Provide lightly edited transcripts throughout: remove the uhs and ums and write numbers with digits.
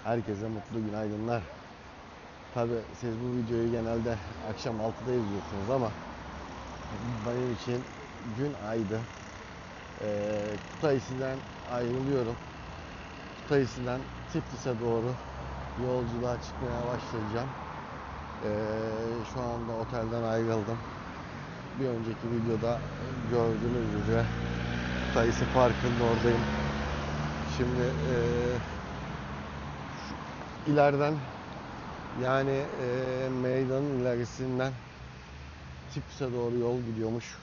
Herkese mutlu günaydınlar. Tabi siz bu videoyu genelde akşam 6'da izliyorsunuz ama benim için gün aydı. Kutaisi'den ayrılıyorum. Kutaisi'den Tiflis'e doğru yolculuğa çıkmaya başlayacağım. Şu anda otelden ayrıldım. Bir önceki videoda gördüğünüz üzere Kutaisi Parkı'nın oradayım. Şimdi ileriden yani meydanın ilerisinden Tiflis'e doğru yol gidiyormuş.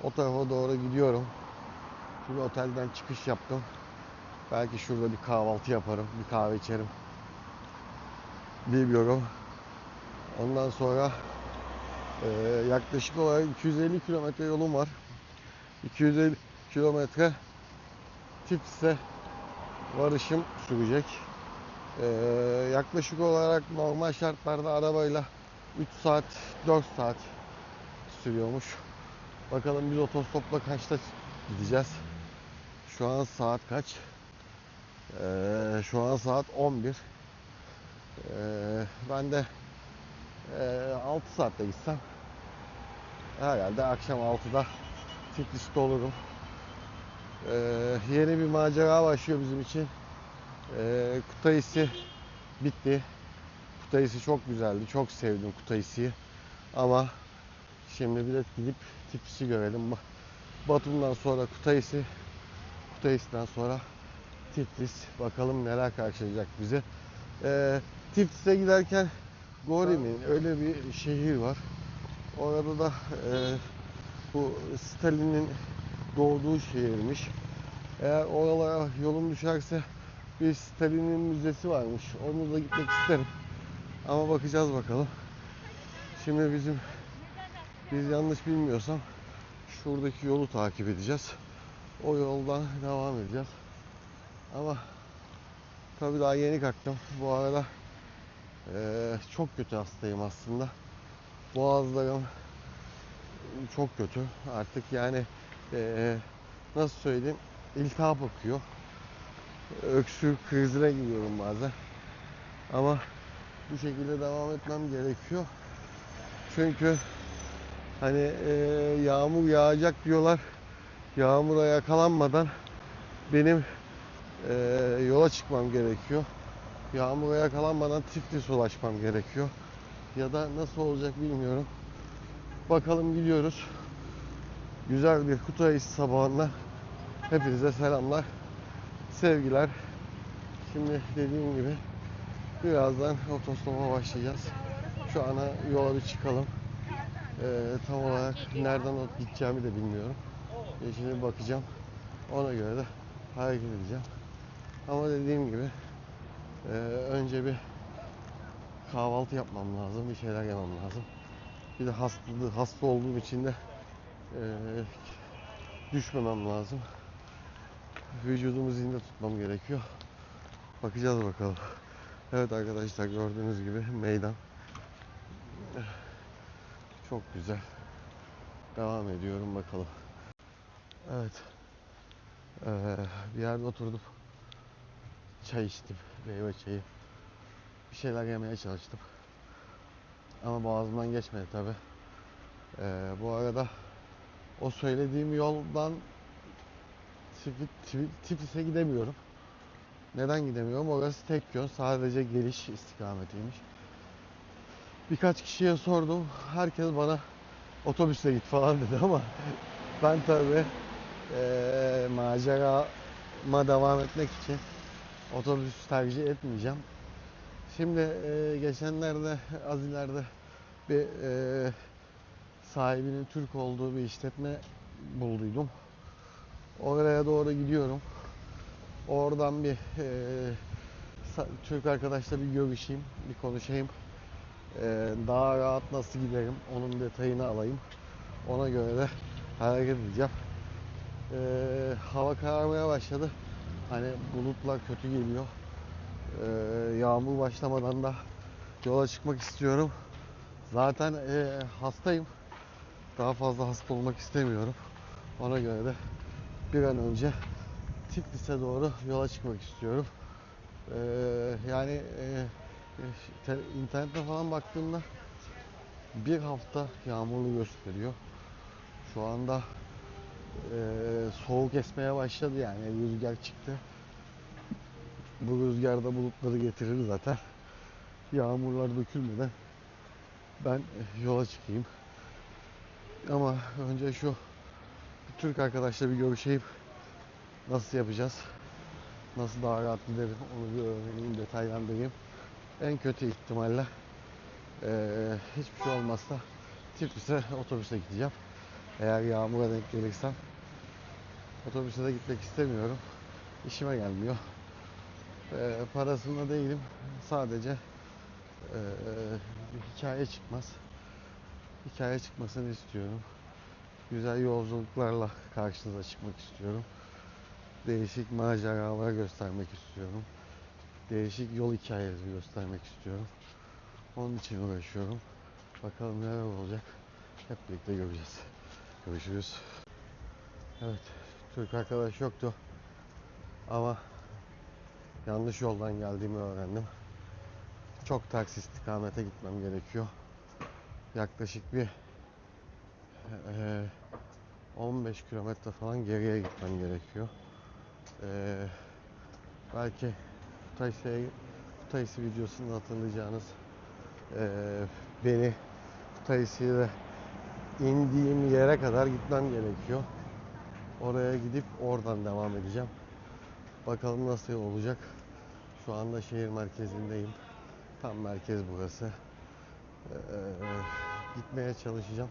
O tarafa doğru gidiyorum. Şimdi otelden çıkış yaptım. Belki şurada bir kahvaltı yaparım, bir kahve içerim. Bilmiyorum. Ondan sonra yaklaşık olarak 250 kilometre yolum var. 250 kilometre Tiflis'e varışım sürecek. Yaklaşık olarak normal şartlarda arabayla 3 saat, 4 saat sürüyormuş. Bakalım biz otostopla kaçta gideceğiz? Şu an saat kaç? Şu an saat 11. Ben de 6 saatte gitsem herhalde akşam 6'da Tiflis'te olurum. Yeni bir macera başlıyor bizim için. Kutaisi bitti. Kutaisi çok güzeldi. Çok sevdim Kutaisi'yi. Ama şimdi bir de gidip Tiflis'i görelim. Batum'dan sonra Kutaisi, Kutaisi'den sonra Tiflis. Bakalım neler karşılayacak bizi. Tiflis'e giderken Gori'nin öyle bir şehir var. Orada da bu Stalin'in doğduğu şehirmiş. Eğer oralara yolum düşerse bir Stalin'in müzesi varmış. Onu da gitmek isterim. Ama bakacağız bakalım. Şimdi biz yanlış bilmiyorsam şuradaki yolu takip edeceğiz. O yoldan devam edeceğiz. Ama tabii daha yeni kalktım. Bu arada çok kötü hastayım aslında. Boğazlarım çok kötü. Artık yani nasıl söyleyeyim? İltihap akıyor. Öksürük krizine giriyorum bazen. Ama bu şekilde devam etmem gerekiyor. Çünkü hani yağmur yağacak diyorlar. Yağmura yakalanmadan benim yola çıkmam gerekiyor. Yağmura yakalanmadan Tiflis'e ulaşmam gerekiyor. Ya da nasıl olacak bilmiyorum. Bakalım gidiyoruz. Güzel bir Kutaisi sabahında hepinize selamlar, sevgiler. Şimdi dediğim gibi birazdan otostopa başlayacağız. Şu ana yola bir çıkalım. Tam olarak nereden gideceğimi de bilmiyorum. Şimdi bakacağım. Ona göre de hareket edeceğim. Ama dediğim gibi önce bir kahvaltı yapmam lazım. Bir şeyler yemem lazım. Bir de hasta olduğum için de düşmemem lazım. Vücudumu zinde tutmam gerekiyor. Bakacağız bakalım. Evet arkadaşlar, gördüğünüz gibi meydan. Çok güzel. Devam ediyorum bakalım. Evet. Bir yerde oturdum. Çay içtim. Meyve çayı. Bir şeyler yemeye çalıştım. Ama boğazımdan geçmedi tabi. Bu arada o söylediğim yoldan Tiflis'e gidemiyorum. Neden gidemiyorum? Orası tek yön. Sadece geliş istikametiymiş. Birkaç kişiye sordum. Herkes bana otobüsle git falan dedi ama ben tabi macerama devam etmek için otobüs tercih etmeyeceğim. Şimdi geçenlerde az ileride bir sahibinin Türk olduğu bir işletme bulduydum. Oraya doğru gidiyorum. Oradan bir Türk arkadaşla bir görüşeyim, bir konuşayım. Daha rahat nasıl giderim, onun detayını alayım. Ona göre de hareket edeceğim. Hava kararmaya başladı. Hani bulutlar kötü geliyor. Yağmur başlamadan da yola çıkmak istiyorum. Zaten hastayım. Daha fazla hasta olmak istemiyorum. Ona göre de bir an önce Tiflis'e doğru yola çıkmak istiyorum. Yani internette falan baktığımda bir hafta yağmurlu gösteriyor. Şu anda soğuk esmeye başladı, yani rüzgar çıktı. Bu rüzgar da bulutları getirir zaten. Yağmurlar dökülmeden ben yola çıkayım. Ama önce şu Türk arkadaşla bir görüşeyim. Nasıl yapacağız? Nasıl daha rahat giderim? Onu bir öğreneyim, detaylandırayım. En kötü ihtimalle hiçbir şey olmazsa Tiflis'e otobüse gideceğim. Eğer yağmura denk gelirsem otobüse de gitmek istemiyorum. İşime gelmiyor. Parasında değilim. Sadece bir hikaye çıkmaz. Hikaye çıkmasını istiyorum. Güzel yolculuklarla karşınıza çıkmak istiyorum. Değişik maceralar göstermek istiyorum. Değişik yol hikayeleri göstermek istiyorum. Onun için uğraşıyorum. Bakalım neler olacak. Hep birlikte göreceğiz. Görüşürüz. Evet, Türk arkadaş yoktu. Ama yanlış yoldan geldiğimi öğrendim. Çok ters istikamete gitmem gerekiyor. Yaklaşık bir 15 kilometre falan geriye gitmem gerekiyor. Belki Kutaisi videosunda hatırlayacağınız beni Kutaisi'ye indiğim yere kadar gitmem gerekiyor. Oraya gidip oradan devam edeceğim. Bakalım nasıl olacak. Şu anda şehir merkezindeyim. Tam merkez burası. Gitmeye çalışacağım.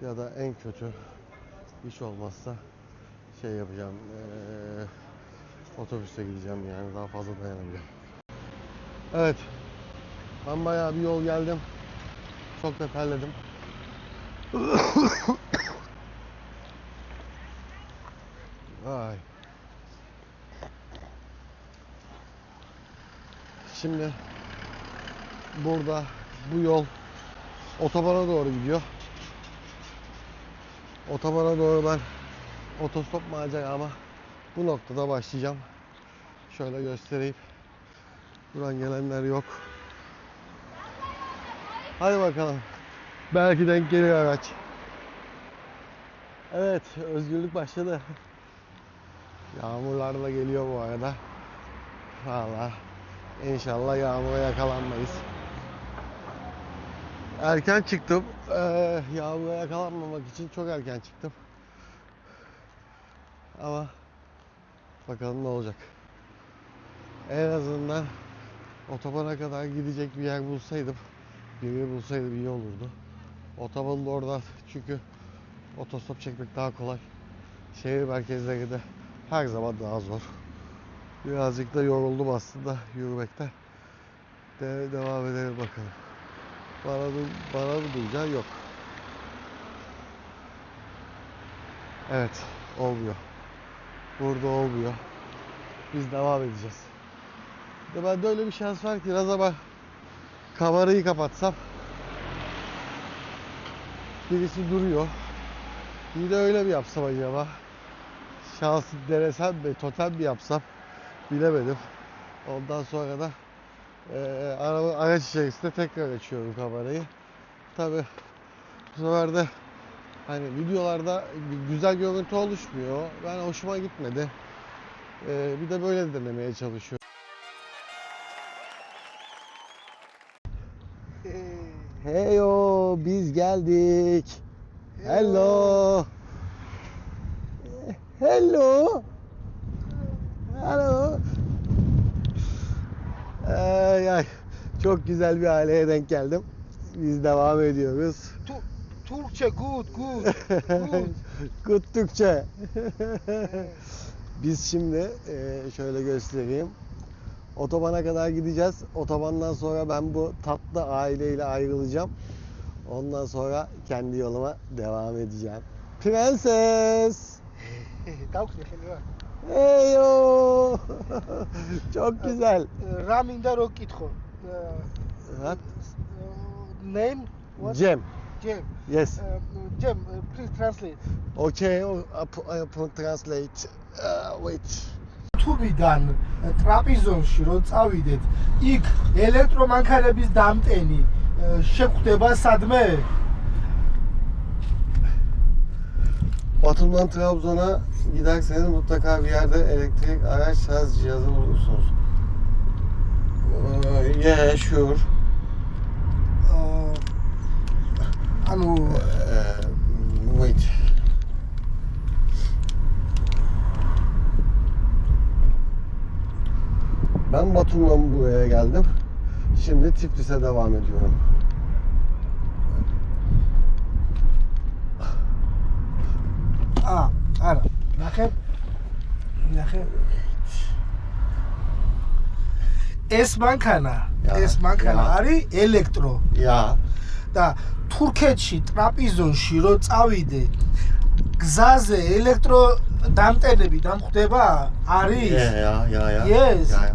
Ya da en kötü hiç olmazsa şey yapacağım. Otobüse gideceğim, yani daha fazla dayanamayacağım. Evet. Ben bayağı bir yol geldim. Çok da terledim. Ay. Şimdi burada bu yol otobana doğru gidiyor. Otobana doğru ben otostop macerama bu noktada başlayacağım. Şöyle göstereyim. Buradan gelenler yok. Hadi bakalım. Belki denk gelir araç. Evet, özgürlük başladı. Yağmurlar da geliyor bu arada. Vallahi inşallah yağmura yakalanmayız. Erken çıktım. Yağmura yakalanmamak için çok erken çıktım. Ama bakalım ne olacak. En azından otobana kadar gidecek bir yer bulsaydım, biri bulsaydım iyi olurdu. Otobanın orada, çünkü otostop çekmek daha kolay. Şehir merkezleri de her zaman daha zor. Birazcık da yoruldum aslında yürümekten. Devam edelim bakalım. Bana mı duyacağı yok. Evet, olmuyor. Burada olmuyor. Biz devam edeceğiz. Ben de öyle bir şans var ki, biraz ama kamerayı kapatsam birisi duruyor. Bir de öyle mi yapsam acaba? Şansı denesem mi, totem mi yapsam bilemedim. Ondan sonra da araç içerisinde tekrar açıyorum kamerayı. Tabi bu sefer de hani videolarda güzel görüntü oluşmuyor. Ben hoşuma gitmedi. Bir de böyle denemeye çalışıyorum. Heyo, biz geldik. Hello. Hello. Hello. Ay ay. Çok güzel bir aileye denk geldim. Biz devam ediyoruz. Türkçe good. Good Türkçe. Biz şimdi şöyle göstereyim. Otobana kadar gideceğiz. Otobandan sonra ben bu tatlı aileyle ayrılacağım. Ondan sonra kendi yoluma devam edeceğim. Prenses! Heyo! Çok güzel. Raminda Rokitho. What? Name? What? Cem. Cem. Yes. Cem, please translate. Okay, I translate. Wait. თუბიდან ტრაპიზონში რო წავიდეთ, იქ ელექტრომანქანების დამტენი შეგვხვდება სადმე? Batum'dan Trabzon'a giderseniz mutlaka bir yerde elektrik araç şarj cihazı bulursunuz. Yeah, sure. ანუ Wait. Ben Batum'dan buraya geldim. Şimdi Tiflis'e devam ediyorum. არა, ნახე. ეს მანქანა არის ელექტრო Ya. და თურქეთში ტრაპიზონში რო წავიდე, გზაზე ელექტრო დამტენები დამხვდება? არის? Ya. Yes. Ya.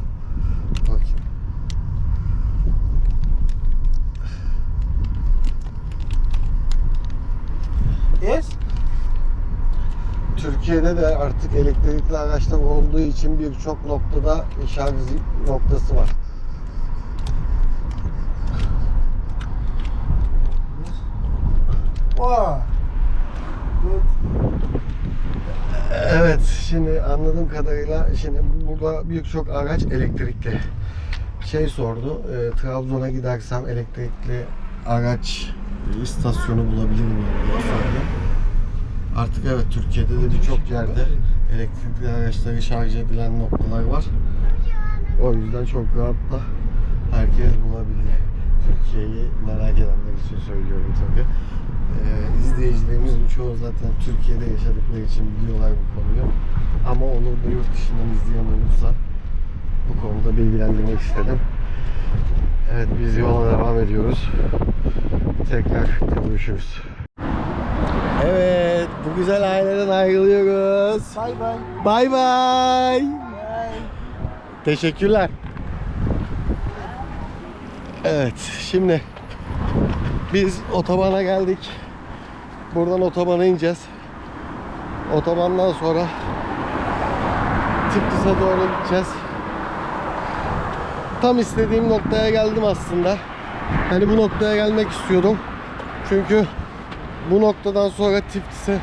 Okay. Yes? Türkiye'de de artık elektrikli araçlar olduğu için birçok noktada şarj noktası var. Wow. Good. Evet, şimdi anladığım kadarıyla şimdi burada birçok araç elektrikli. Şey sordu, Trabzon'a gidersem elektrikli araç istasyonu bulabilir miyim diye sordu. Artık evet, Türkiye'de de birçok yerde elektrikli araçları şarj edilen noktalar var. O yüzden çok rahatla herkes bulabilir. Türkiye'yi merak edenler için söylüyorum tabii. İzleyicilerimizin çoğu zaten Türkiye'de yaşadıkları için biliyorlar bu konuyu. Ama olur da yurt dışından izleyen olursa bu konuda bilgilendirmek istedim. Evet, biz yola devam ediyoruz. Tekrar görüşürüz. Evet, bu güzel aileden ayrılıyoruz. Bye bye. Bye bye. Bye. Teşekkürler. Evet, şimdi biz otobana geldik. Buradan otobana ineceğiz. Otobandan sonra Tiflis'e doğru gideceğiz. Tam istediğim noktaya geldim aslında. Hani bu noktaya gelmek istiyordum. Çünkü bu noktadan sonra Tiflis'e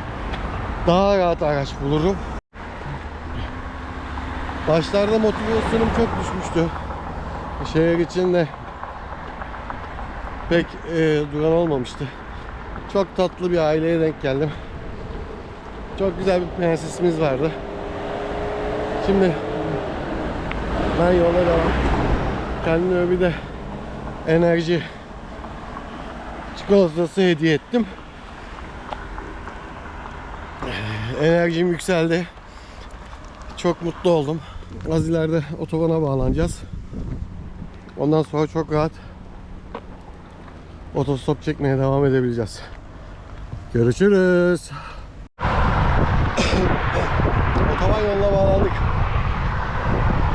daha rahat araç bulurum. Başlarda motivasyonum çok düşmüştü. Şehir içinde pek duran olmamıştı. Çok tatlı bir aileye denk geldim. Çok güzel bir prensesimiz vardı. Şimdi ben yola devam. Kendime bir de enerji çikolatası hediye ettim. Enerjim yükseldi. Çok mutlu oldum. Az ileride otobana bağlanacağız. Ondan sonra çok rahat otostop çekmeye devam edebileceğiz. Görüşürüz. Otoban yoluna bağlandık.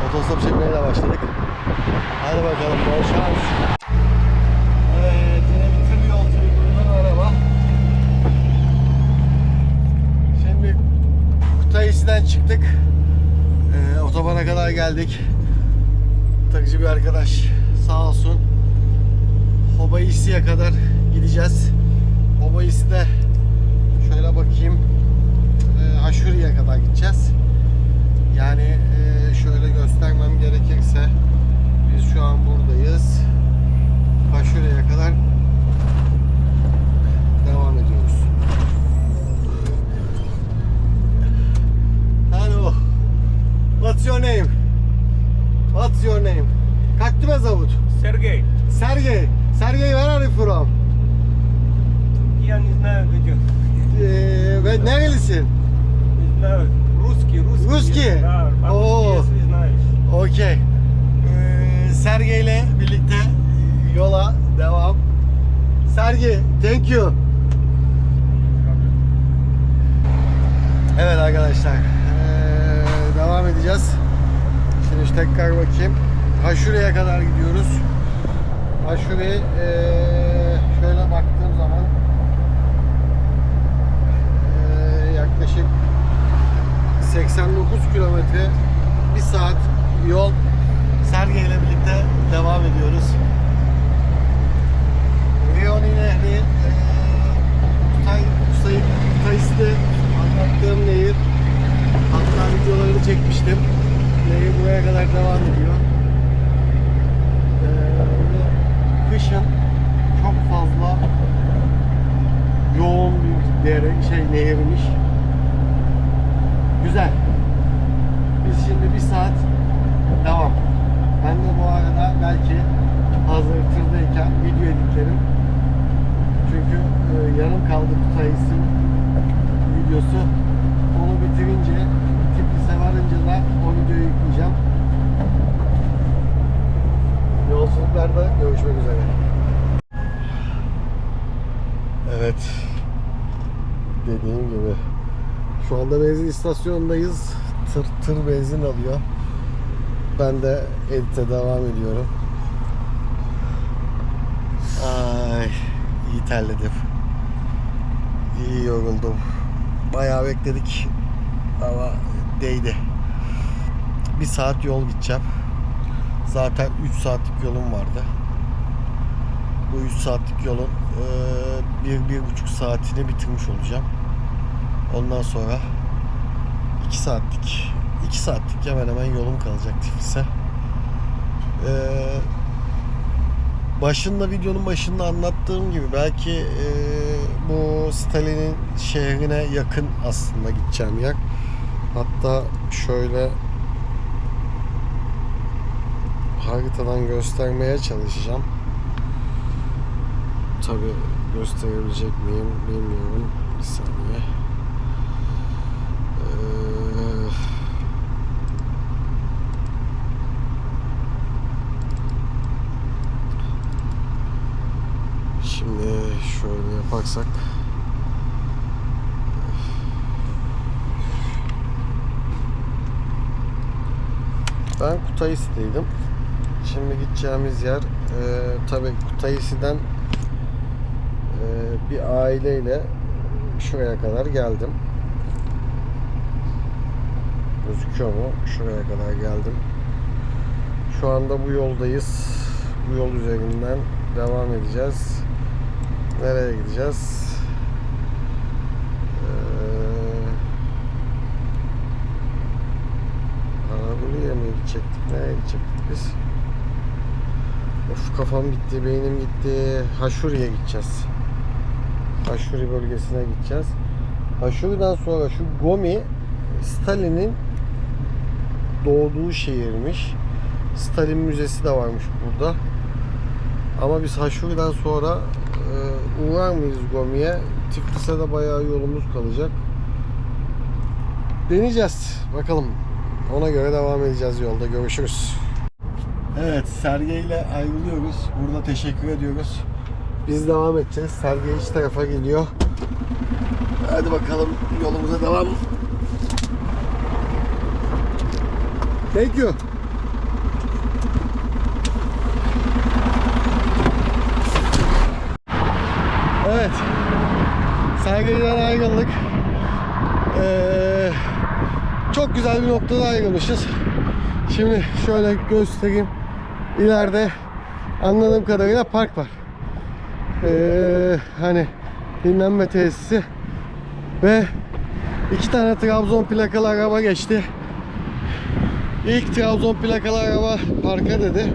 Otostop çekmeye de başladık. Hadi bakalım, bol şans. Evet, yine bir tır yolculuğundan araba. Şimdi Kutaisi'den çıktık. Otobana kadar geldik. Takıcı bir arkadaş sağ olsun. Hobaisi'ye kadar gideceğiz. Hobaisi'de şöyle bakayım, Aşuri'ye kadar gideceğiz. Yani şöyle göstermem gerekirse biz şu an buradayız. Aşuri'ye kadar devam ediyoruz. Hello. What's your name? What's your name? Как тебя зовут? Сергей, Sergey. Sergey, where are you from? я не знаю где. Ve nerelisin? Не знаю. Русский. Русский? Да, О. если знаешь. Okey. Sergey ile birlikte yola devam. Sergey, thank you. Evet arkadaşlar, devam edeceğiz. Şimdi tekrar bakayım. Aşure'ye kadar gidiyoruz. Aşure, şöyle baktığım zaman yaklaşık 89 kilometre bir saat yol Serge ile birlikte devam ediyoruz. Rioni Nehri, Kutais'te anlattığım nehir. Hatta videolarını çekmiştim. Nehir buraya kadar devam ediyor. Kışın çok fazla yoğun bir nehirmiş. Güzel. Biz şimdi bir saat devam. Ben de bu arada belki hazır tırdayken video editlerim. Çünkü yarım kaldı Kutais'in videosu. Onu bitirince, Tiflis'e varınca da o videoyu yükleyeceğim. Yolculuklarda görüşmek üzere. Evet. Dediğim gibi. Şu anda benzin istasyonundayız. Tır benzin alıyor. Ben de edite devam ediyorum. Ay, iyi terledim. İyi yoruldum. Bayağı bekledik ama değdi. Bir saat yol gideceğim. Zaten 3 saatlik yolum vardı. Bu 3 saatlik yolun 1-1,5 saatini bitirmiş olacağım. Ondan sonra 2 saatlik hemen hemen yolum kalacak Tiflis'e. Videonun başında anlattığım gibi belki bu Stalin'in şehrine yakın aslında gideceğim yer. Hatta şöyle haritadan göstermeye çalışacağım. Tabi gösterebilecek miyim bilmiyorum. Bir saniye. Şimdi şöyle yaparsak ben Kutais'teydim. Şimdi gideceğimiz yer tabii Kutais'den bir aileyle şuraya kadar geldim. Gözüküyor mu? Şuraya kadar geldim. Şu anda bu yoldayız. Bu yol üzerinden devam edeceğiz. Nereye gideceğiz? Anadolu'ya mı gidecektik? Nereye gidecektik biz? Of, kafam gitti, beynim gitti. Haşuri'ye gideceğiz. Haşuri bölgesine gideceğiz. Haşuri'den sonra şu Gomi, Stalin'in doğduğu şehirmiş. Stalin Müzesi de varmış burada. Ama biz Haşuri'den sonra uğrar mıyız Gomi'ye? Tiflis'e de bayağı yolumuz kalacak. Deneyeceğiz. Bakalım. Ona göre devam edeceğiz yolda. Görüşürüz. Evet, Serge ile ayrılıyoruz. Burada teşekkür ediyoruz. Biz devam edeceğiz. Serge iç tarafa geliyor. Hadi bakalım, yolumuza devam. Thank you. Evet. Serge'den ayrıldık. Çok güzel bir noktada ayrılmışız. Şimdi şöyle göstereyim. İleride anladığım kadarıyla park var. Hani dinlenme tesisi ve 2 tane Trabzon plakalı araba geçti. İlk Trabzon plakalı araba parka dedi.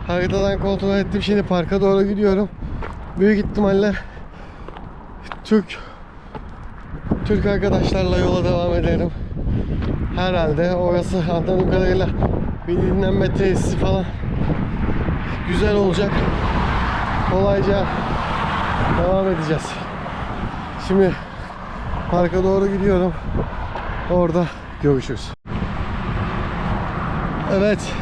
Haritadan kontrol ettim. Şimdi parka doğru gidiyorum. Büyük ihtimalle Türk arkadaşlarla yola devam ederim. Herhalde orası anladığım kadarıyla bir dinlenme tesisi falan güzel olacak. Kolayca devam edeceğiz. Şimdi parka doğru gidiyorum. Orada görüşürüz. Evet.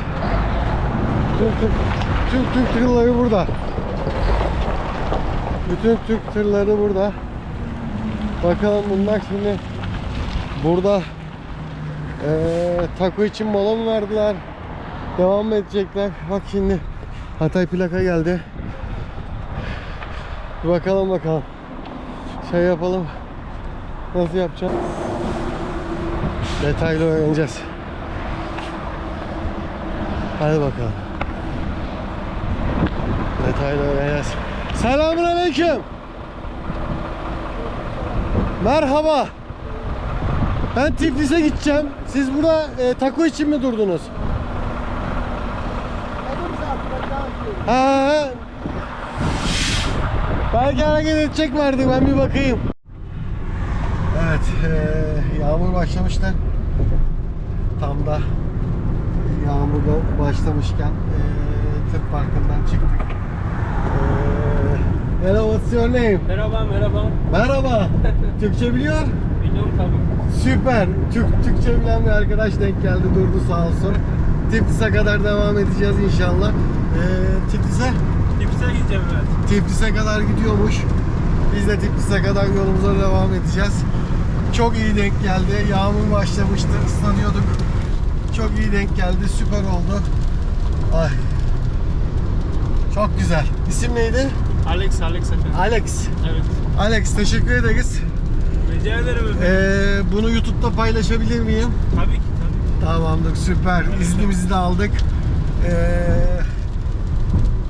Tüm Türk tırları burada. Bütün Türk tırları burada. Bakalım bunlar şimdi burada taco için mola mı verdiler? Devam mı edecekler? Bak şimdi Hatay plaka geldi. Bir bakalım. Şey yapalım. Nasıl yapacağız? Detaylı öğreneceğiz. Hadi bakalım. Detaylı öğreneceğiz. Selamünaleyküm. Merhaba. Ben Tiflis'e gideceğim. Siz burada taco için mi durdunuz? Ha. Belki hareket edecek vardı. Ben bir bakayım. Evet, yağmur başlamıştı. Tam da yağmur başlamışken tır parkından çıktık. Hello, what's your name? Merhaba, merhaba. Merhaba. Türkçe biliyor? Biliyorum tabii. Süper. Türkçe bilen bir arkadaş denk geldi, durdu sağ olsun. Tiflis'e kadar devam edeceğiz inşallah. Tiflis'e? Tiflis'e gideceğim evet. Tiflis'e kadar gidiyormuş. Biz de Tiflis'e kadar yolumuza devam edeceğiz. Çok iyi denk geldi. Yağmur başlamıştı, ıslanıyorduk. Çok iyi denk geldi, süper oldu. Ay. Çok güzel. İsim neydi? Alex efendim. Alex. Evet. Alex, teşekkür ederiz. Rica ederim efendim. Bunu YouTube'da paylaşabilir miyim? Tabii ki tabii. Tamamdır, süper. İznimizi de aldık.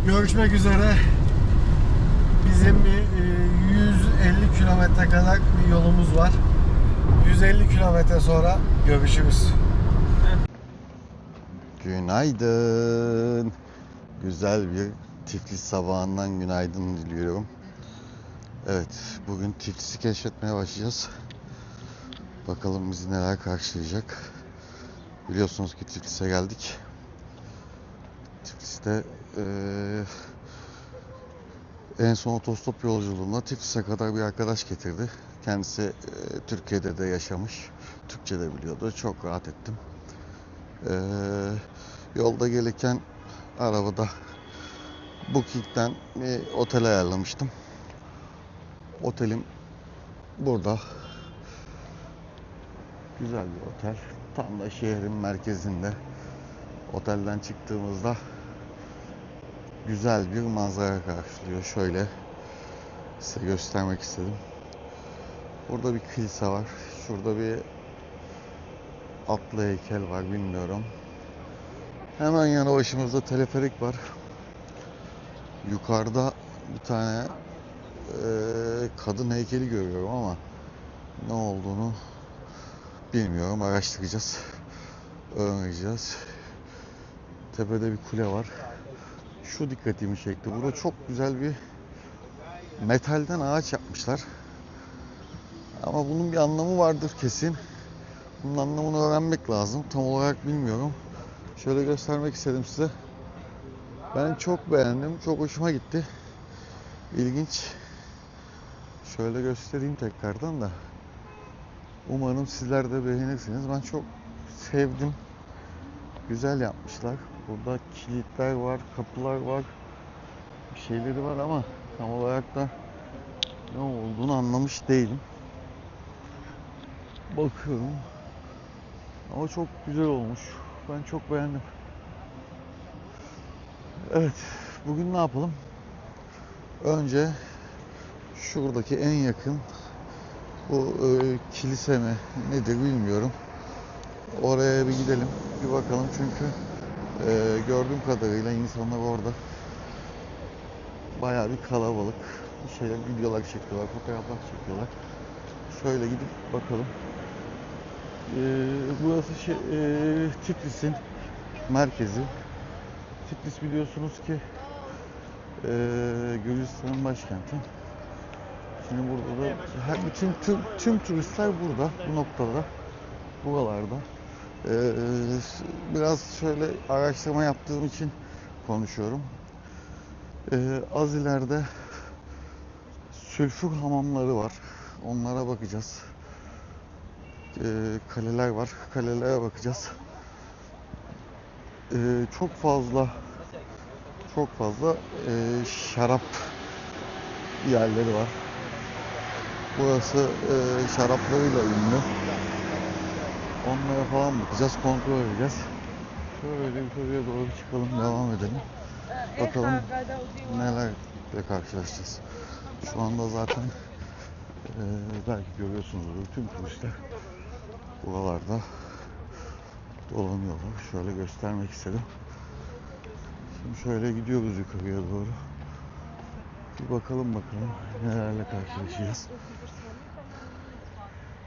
Görüşmek üzere. Bizim bir 150 kilometre kadar bir yolumuz var. 150 kilometre sonra görüşürüz. Günaydın. Güzel bir Tiflis sabahından günaydın diliyorum. Evet, bugün Tiflis'i keşfetmeye başlayacağız. Bakalım bizi neler karşılayacak. Biliyorsunuz ki Tiflis'e geldik. Tiflis'te en son otostop yolculuğunda Tiflis'e kadar bir arkadaş getirdi. Kendisi Türkiye'de de yaşamış. Türkçe de biliyordu. Çok rahat ettim. Yolda gelirken arabada Booking'den bir otel ayarlamıştım. Otelim burada. Güzel bir otel. Tam da şehrin merkezinde. Otelden çıktığımızda güzel bir manzara karşılıyor. Şöyle size göstermek istedim. Burada bir kilise var. Şurada bir atlı heykel var, bilmiyorum. Hemen yanı başımızda teleferik var. Yukarıda bir tane kadın heykeli görüyorum ama ne olduğunu bilmiyorum. Araştıracağız. Öğreneceğiz. Tepede bir kule var. Şu dikkatimi çekti. Burada çok güzel bir metalden ağaç yapmışlar. Ama bunun bir anlamı vardır kesin. Bunun anlamını öğrenmek lazım. Tam olarak bilmiyorum. Şöyle göstermek istedim size. Ben çok beğendim. Çok hoşuma gitti. İlginç. Şöyle göstereyim tekrardan da. Umarım sizler de beğenirsiniz. Ben çok sevdim. Güzel yapmışlar. Burada kilitler var, kapılar var. Bir şeyleri var ama tam olarak da ne olduğunu anlamış değilim. Bakıyorum. Ama çok güzel olmuş. Ben çok beğendim. Evet, bugün ne yapalım? Önce şuradaki en yakın bu kilise mi nedir bilmiyorum. Oraya bir gidelim, bir bakalım çünkü gördüğüm kadarıyla insanlar orada bayağı bir kalabalık. Bir şeyler, videolar çekiyorlar, fotoğraflar çekiyorlar. Şöyle gidip bakalım. Burası Tiflis'in merkezi. Tiflis biliyorsunuz ki Gürcistan'ın başkenti. Şimdi burada da tüm turistler burada, bu noktada, buralarda. Biraz şöyle araştırma yaptığım için konuşuyorum. Az ileride sülfür hamamları var. Onlara bakacağız. Kaleler var. Kalelere bakacağız. Çok fazla şarap yerleri var. Burası şaraplarıyla ünlü. Onlara falan bakacağız, kontrol edeceğiz. Şöyle yukarıya doğru çıkalım, devam edelim. Bakalım nelerle karşılaşacağız. Şu anda zaten belki görüyorsunuzdur, tüm turistler buralarda dolanıyorlar. Şöyle göstermek istedim. Şimdi şöyle gidiyoruz yukarıya doğru. Bir bakalım nelerle karşılaşacağız.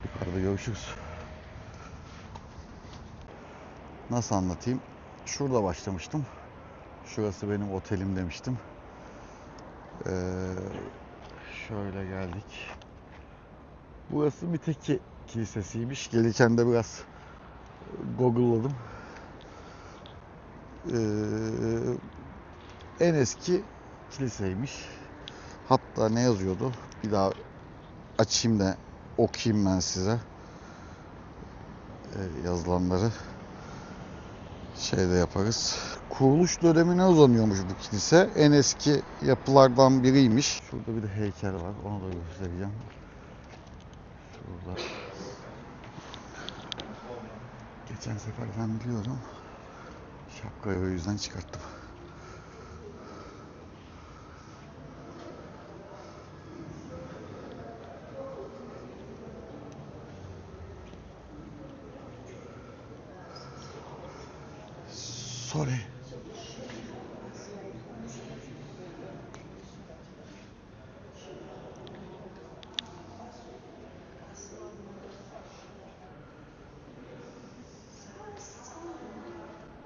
Yukarıda görüşürüz. Nasıl anlatayım? Şurada başlamıştım. Şurası benim otelim demiştim. Şöyle geldik. Burası Miteki Kilisesi'ymiş. Gelirken de biraz Google'ladım. En eski kiliseymiş. Hatta ne yazıyordu? Bir daha açayım da okuyayım ben size. Yazılanları şeyde yaparız. Kuruluş dönemine uzanıyormuş bu kilise. En eski yapılardan biriymiş. Şurada bir de heykel var. Onu da göstereceğim. Şurada. Geçen sefer ben biliyorum. Şapkayı o yüzden çıkarttım. Sorry.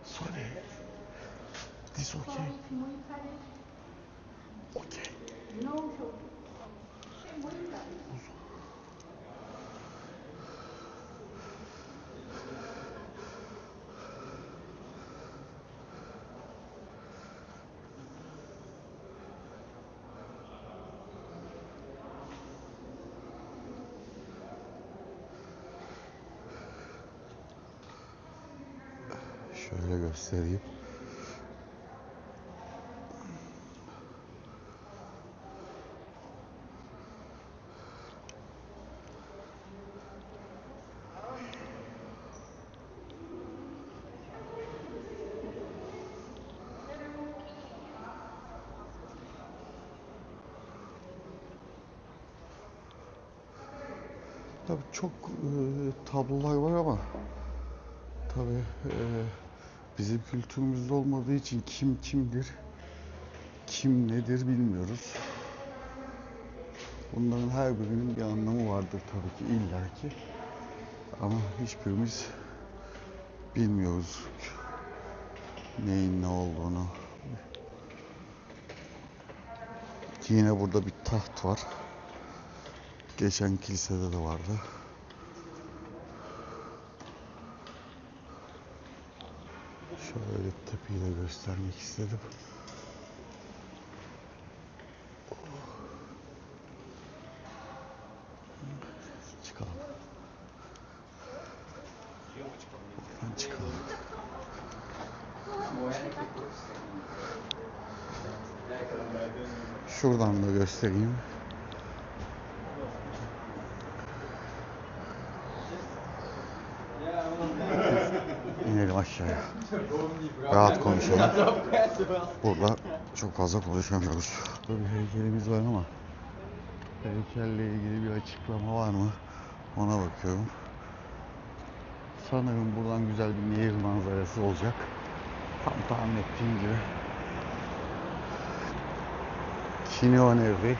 Sorry. This okay? Okay. Şöyle göstereyim. Tabii çok tablolar var ama tabii bizim kültürümüzde olmadığı için kim kimdir, kim nedir bilmiyoruz. Bunların her birinin bir anlamı vardır tabii ki illaki. Ama hiçbirimiz bilmiyoruz neyin ne olduğunu. Yine burada bir taht var. Geçen kilisede de vardı. Şöyle tepeyi de göstermek istedim. Çıkalım. Buradan çıkalım. Şuradan da göstereyim. İnelim aşağıya. Rahat konuşalım. Burada çok fazla konuşamıyoruz. Burada bir heykelimiz var ama heykelle ilgili bir açıklama var mı? Ona bakıyorum. Sanırım buradan güzel bir nehir manzarası olacak. Tam tahmin ettiğim gibi. Kineo Nehri.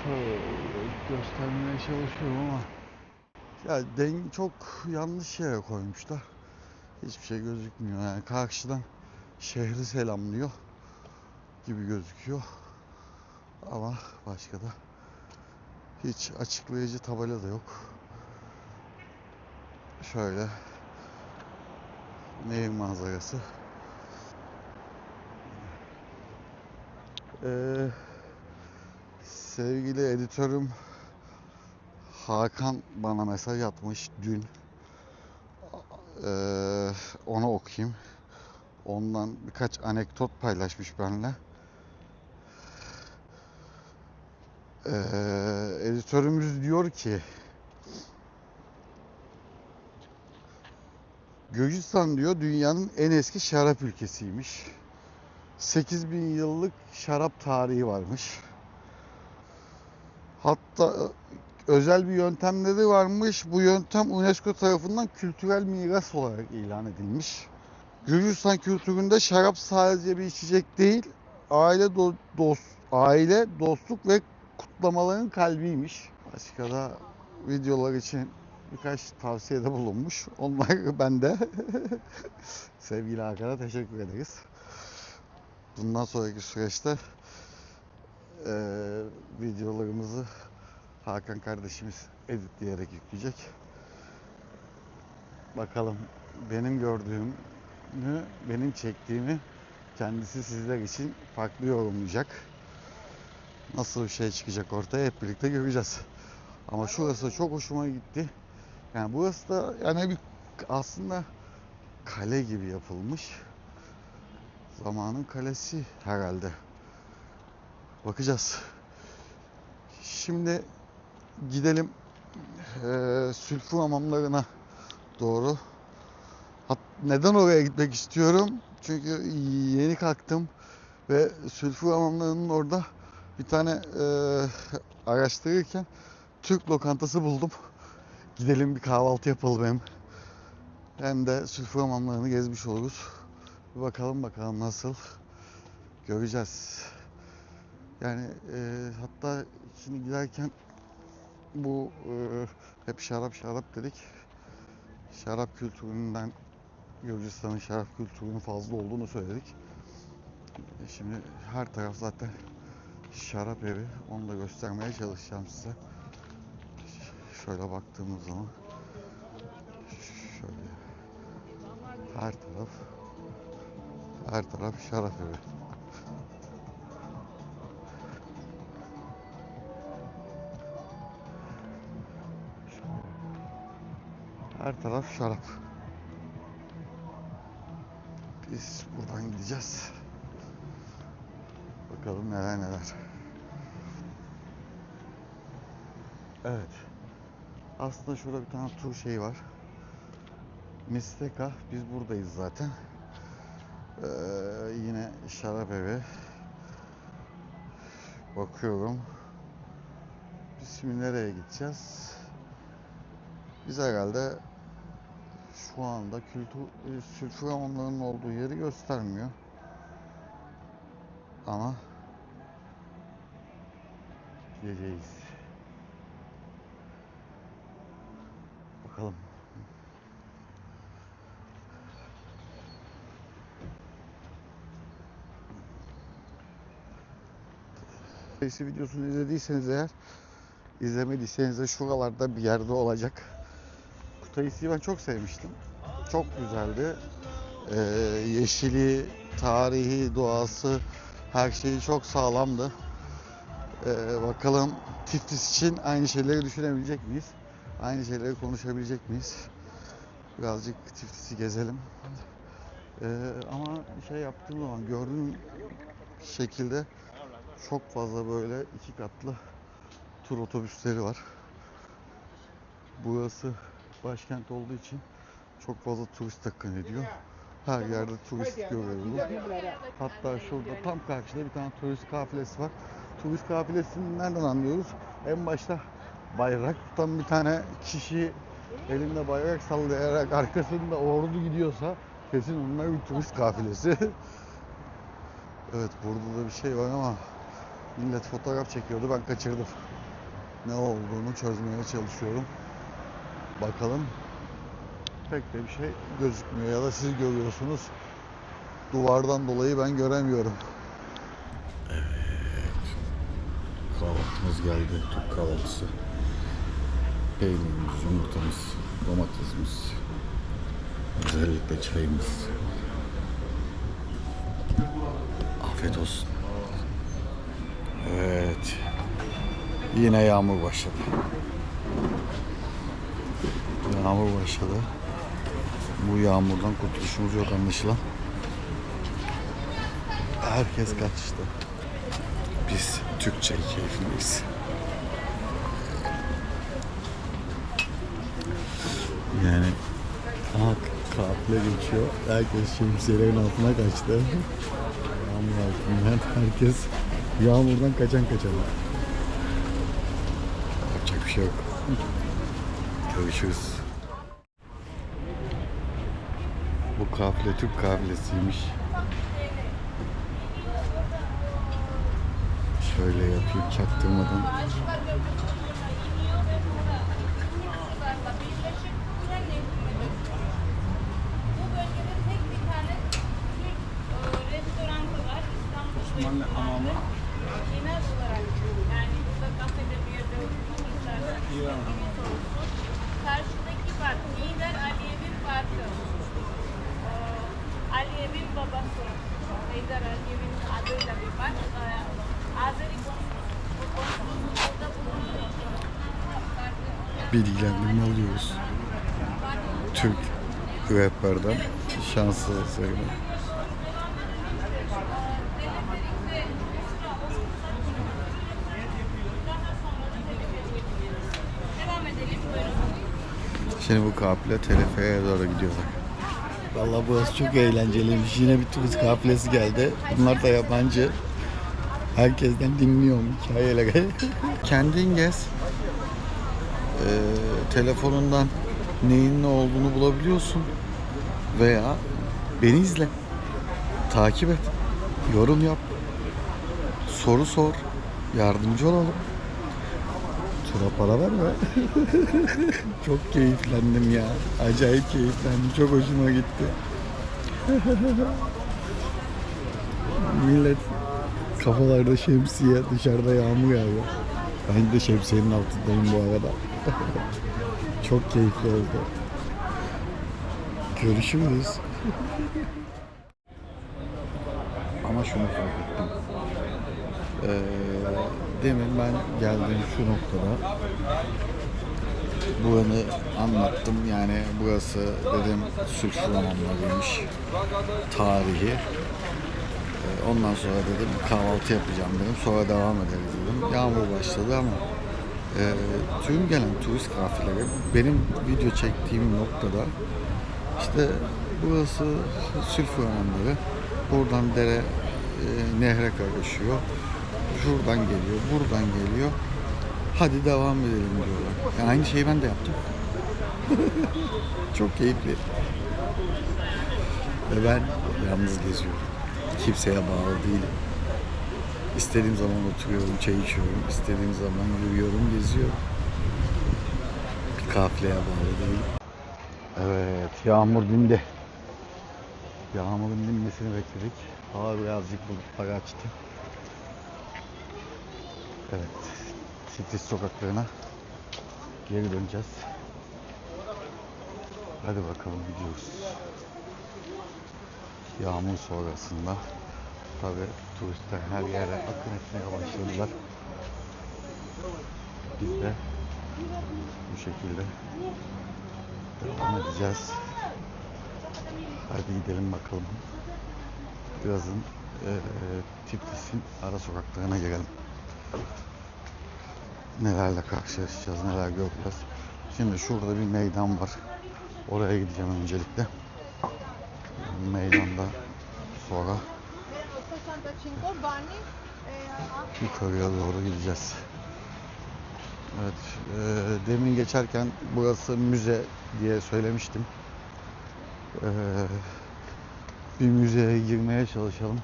Şöyle göstermeye çalışıyorum ama ya çok yanlış yere koymuşlar. Hiçbir şey gözükmüyor. Yani karşıdan şehri selamlıyor gibi gözüküyor. Ama başka da hiç açıklayıcı tabela da yok. Şöyle nehir manzarası. Sevgili editörüm Hakan bana mesaj atmış dün. Onu okuyayım. Ondan birkaç anekdot paylaşmış benimle. Editörümüz diyor ki Gürcistan diyor dünyanın en eski şarap ülkesiymiş. 8000 yıllık şarap tarihi varmış. Hatta özel bir yöntemleri varmış. Bu yöntem UNESCO tarafından kültürel miras olarak ilan edilmiş. Gürcistan kültüründe şarap sadece bir içecek değil, aile, dostluk ve kutlamaların kalbiymiş. Başka da videolar için birkaç tavsiyede bulunmuş. Onlar bende. Sevgili Hakan'a teşekkür ederiz. Bundan sonraki süreçte videolarımızı Hakan kardeşimiz editleyerek yükleyecek. Bakalım benim gördüğümü, benim çektiğimi kendisi sizler için farklı yorumlayacak. Nasıl bir şey çıkacak ortaya hep birlikte göreceğiz. Ama şurası çok hoşuma gitti. Yani burası da yani bir aslında kale gibi yapılmış. Zamanın kalesi herhalde. Bakacağız. Şimdi gidelim sülfür hamamlarına doğru. Neden oraya gitmek istiyorum? Çünkü yeni kalktım ve sülfür hamamlarının orada bir tane araştırırken Türk lokantası buldum. Gidelim bir kahvaltı yapalım hem de sülfür hamamlarını gezmiş oluruz. Bir bakalım nasıl göreceğiz. Yani hatta şimdi giderken bu hep şarap dedik. Şarap kültüründen Gürcistan'ın şarap kültürünün fazla olduğunu söyledik. Şimdi her taraf zaten şarap evi. Onu da göstermeye çalışacağım size. Şöyle baktığımız zaman şöyle her taraf şarap evi. Her taraf şarap. Biz buradan gideceğiz. Bakalım neler. Evet. Aslında şurada bir tane tur şeyi var. Misteka. Biz buradayız zaten. Yine şarap evi. Bakıyorum. Biz şimdi nereye gideceğiz? Biz herhalde şu anda sülfür hamamlarının olduğu yeri göstermiyor. Ama gideceğiz. Bakalım. Videosunu izlediyseniz eğer, izlemediyseniz de şuralarda bir yerde olacak. Kutaisi'yi ben çok sevmiştim. Çok güzeldi. Yeşili, tarihi, doğası, her şeyi çok sağlamdı. Bakalım Tiflis için aynı şeyleri düşünebilecek miyiz? Aynı şeyleri konuşabilecek miyiz? Birazcık Tiflis'i gezelim. Ama şey yaptığım zaman gördüğüm şekilde çok fazla böyle 2 katlı tur otobüsleri var. Burası başkent olduğu için çok fazla turist akın ediyor. Her yerde turist görüyorum. Hatta şurada tam karşıda bir tane turist kafilesi var. Turist kafilesini nereden anlıyoruz? En başta bayrak tutan bir tane kişi elinde bayrak sallayarak arkasında ordu gidiyorsa kesin onlar bir turist kafilesi. Evet, burada da bir şey var ama millet fotoğraf çekiyordu, ben kaçırdım. Ne olduğunu çözmeye çalışıyorum. Bakalım. Pek de bir şey gözükmüyor ya da siz görüyorsunuz. Duvardan dolayı ben göremiyorum. Evet. Kahvaltımız geldi. Türk kahvaltısı. Peynirimiz, yumurtamız, domatesimiz. Özellikle çayımız. Afiyet olsun. Evet. Yine yağmur başladı. Yağmur başladı. Bu yağmurdan kurtuluşumuz yok anlaşılan. Herkes kaçtı. Biz Türk çayı keyfindeyiz. Yani kafile geçiyor. Herkes şemsiyelerin altına kaçtı. Yağmur altından herkes yağmurdan kaçan. Yapacak bir şey yok. Görüşürüz. Bu kafile Türk kafilesiymiş. Şöyle yapayım çaktırmadan. Osmanlı hamamı. Karşıdaki park, lider Aliyev'in parkı. Aliyev'in babası. Lider Aliyev'in adıyla bir park. Azeri konsolosluğunda bulunuyor. Bilgilendirme alıyoruz. Türk rehberden şanslı sayılır. Devam edelim. Buyurun. Şimdi bu kafile teleferiğe doğru gidiyorlar. Vallahi burası çok eğlenceliymiş. Yine bir turist kafilesi geldi. Bunlar da yabancı. Herkesten dinliyorum hikayeleri. Kendin gez. Telefonundan neyin ne olduğunu bulabiliyorsun. Veya beni izle. Takip et. Yorum yap. Soru sor. Yardımcı olalım. Tura para verme. Çok keyiflendim ya. Acayip keyiflendim. Çok hoşuma gitti. Millet kafalarda şemsiye, dışarıda yağmur yağıyor. Ben de şemsiyenin altındayım bu arada. Çok keyifli oldu. Görüşürüz. Ama şunu fark ettim. Demin ben geldiğim şu noktada buranı anlattım. Yani burası dedim Sülf Romanlarıymış. Tarihi. Ondan sonra dedim kahvaltı yapacağım dedim. Sonra devam ederiz dedim. Yağmur başladı ama tüm gelen turist kafileri benim video çektiğim noktada işte burası Sülf Romanları. Buradan dere nehre karışıyor. Şuradan geliyor, buradan geliyor. Hadi devam edelim diyorlar. Yani aynı şeyi ben de yaptım. Çok keyifli. Ve ben yalnız geziyorum. Kimseye bağlı değilim. İstediğim zaman oturuyorum, çay içiyorum. İstediğim zaman yürüyorum, geziyorum. Bir kafileye bağlı değilim. Evet, yağmur dindi. Yağmurun dinmesini bekledik. Hava birazcık bulutlar açtı. Evet, Tiflis sokaklarına geri döneceğiz. Hadi bakalım gidiyoruz. Yağmur sonrasında tabi turistler her yere akın etmeye başladılar. Biz de bu şekilde devam edeceğiz. Hadi gidelim bakalım. Birazın Tiflis'in ara sokaklarına girelim. Nelerle karşılaşacağız, neler göreceğiz. Şimdi şurada bir meydan var. Oraya gideceğim öncelikle. Meydanda sonra yukarıya doğru gideceğiz. Evet, demin geçerken burası müze diye söylemiştim. Bir müzeye girmeye çalışalım.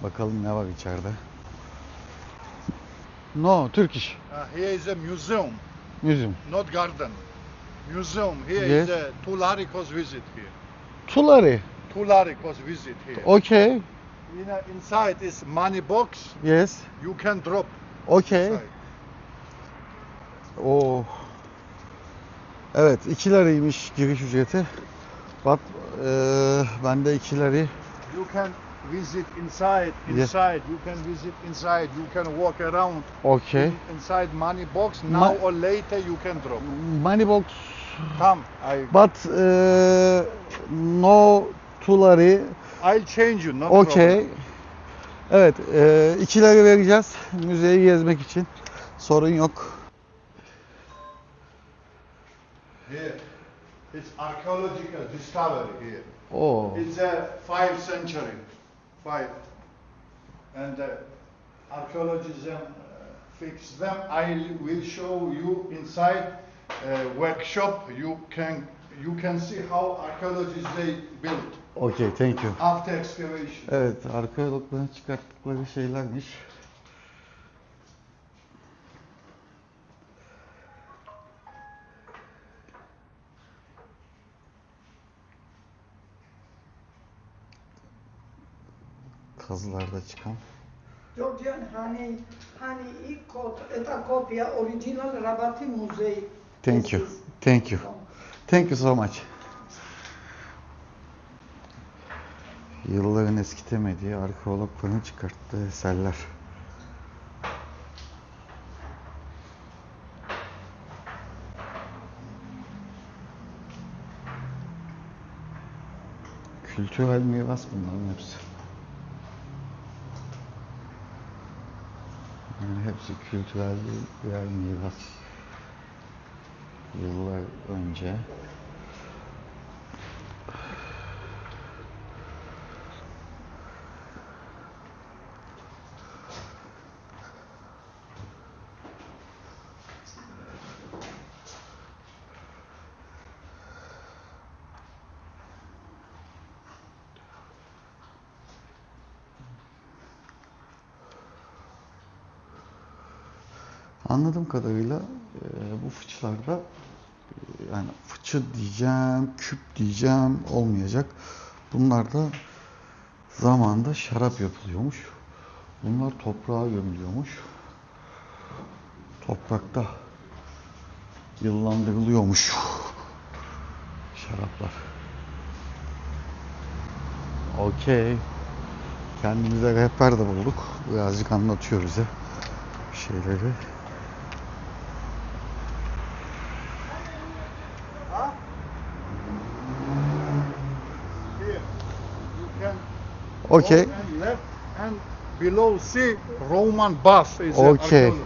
Bakalım ne var içeride. No, Turkish. Here is a museum, Museum. not garden. Museum. Here Yes. is a Tularikos visit here. Tulari. Tularikos visit here. Okay. Inside is money box. Yes. You can drop Okay. inside. Oh. Evet, 2 liraymış giriş ücreti. But bende 2 lirayı. You can visit inside. Yes. You can visit inside. You can walk around. Okay. Inside money box. Now or later you can drop. Money box. Come. But no tulari. I'll change you. No Okay. problem. Evet, 2 lira vereceğiz müzeyi gezmek için. Sorun yok. Here. It's archaeological discovery here. Oh. It's a 5th century, 5, and archaeologists fix them. I will show you inside workshop. You can you can see how archaeologists they built Okay, thank you. after excavation. Evet, arkeologların çıkarttıkları şeylermiş. Kazılarda çıkan. Georgian hani ilk kod, eta kopya original Rabati Muzey. Thank you. Thank you. Thank you so much. Yılların eskitemediği arkeologların çıkarttığı eserler. Kültürel miras bunların hepsi. Yani hepsi kültürel birer miras. Yıllar önce anladığım kadarıyla bu fıçılarda yani fıçı diyeceğim, küp diyeceğim olmayacak. Bunlar da zamanında şarap yapılıyormuş. Bunlar toprağa gömülüyormuş. Toprakta yıllandırılıyormuş şaraplar. Okey. Kendimize rehber de bulduk. Birazcık anlatıyoruz ya şeyleri. Here, you can Okey. go and left and below see Roman bath is Okay. archaeology.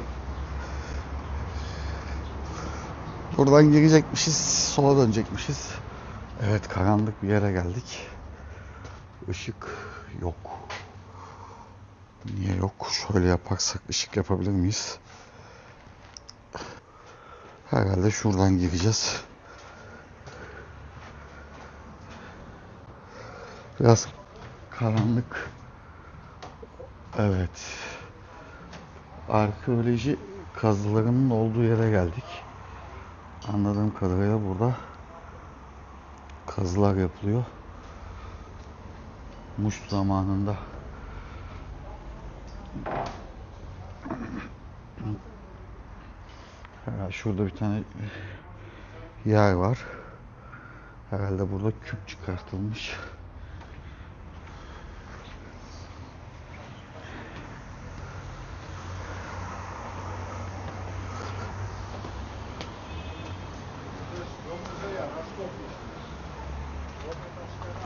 Buradan girecekmişiz, sola dönecekmişiz. Evet, karanlık bir yere geldik. Işık yok. Niye yok? Şöyle yaparsak ışık yapabilir miyiz? Herhalde şuradan gireceğiz. Biraz karanlık. Evet. Arkeoloji kazılarının olduğu yere geldik. Anladığım kadarıyla burada kazılar yapılıyor. Muş zamanında şurada bir tane yer var. Herhalde burada küp çıkartılmış.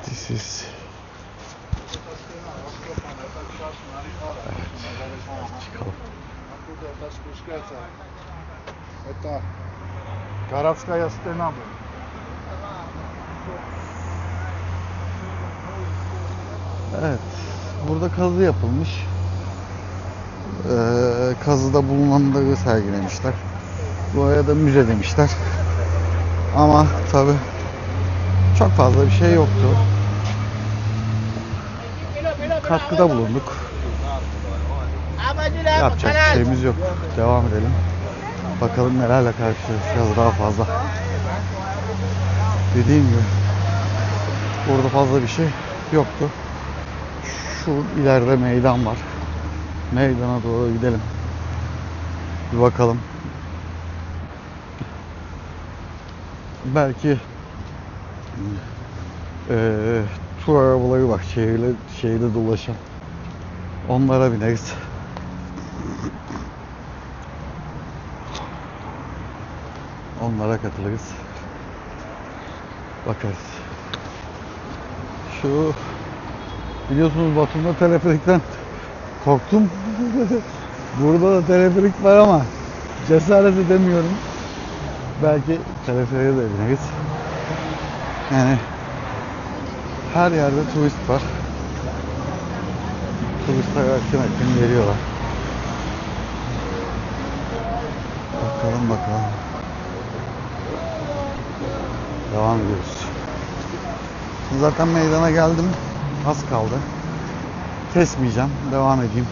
This is çıkalım. Это городская стена была. Evet, burada kazı yapılmış. Kazıda bulunanları sergilemişler. Buraya da müze demişler. Ama tabi çok fazla bir şey yoktu. Katkıda bulunduk. Yapacak bir şeyimiz yok. Devam edelim. Bakalım nelerle karşılaşacağız daha fazla. Dediğim gibi burada fazla bir şey yoktu. Şu ileride meydan var. Meydana doğru gidelim. Bir bakalım. Belki tur arabaları var. Şehirde dolaşan. Onlara bineriz. Onlara katılırız. Bakarız. Şu biliyorsunuz Batum'da teleferikten korktum. Burada da teleferik var ama cesaret edemiyorum. Belki teleferiğe de bineriz. Yani her yerde turist var. Turistler akın geliyorlar. Bakalım. Devam ediyoruz. Zaten meydana geldim. Az kaldı. Kesmeyeceğim. Devam edeyim.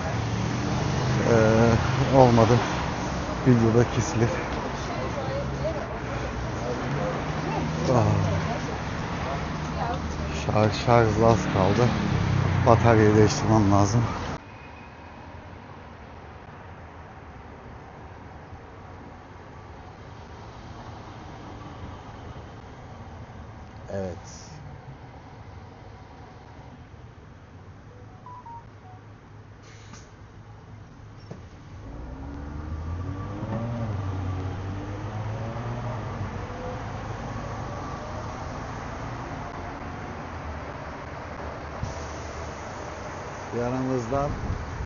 Olmadı. Videoda kesilir. Şarjla az kaldı. Bataryayı değiştirmem lazım. Evet. Yanımızdan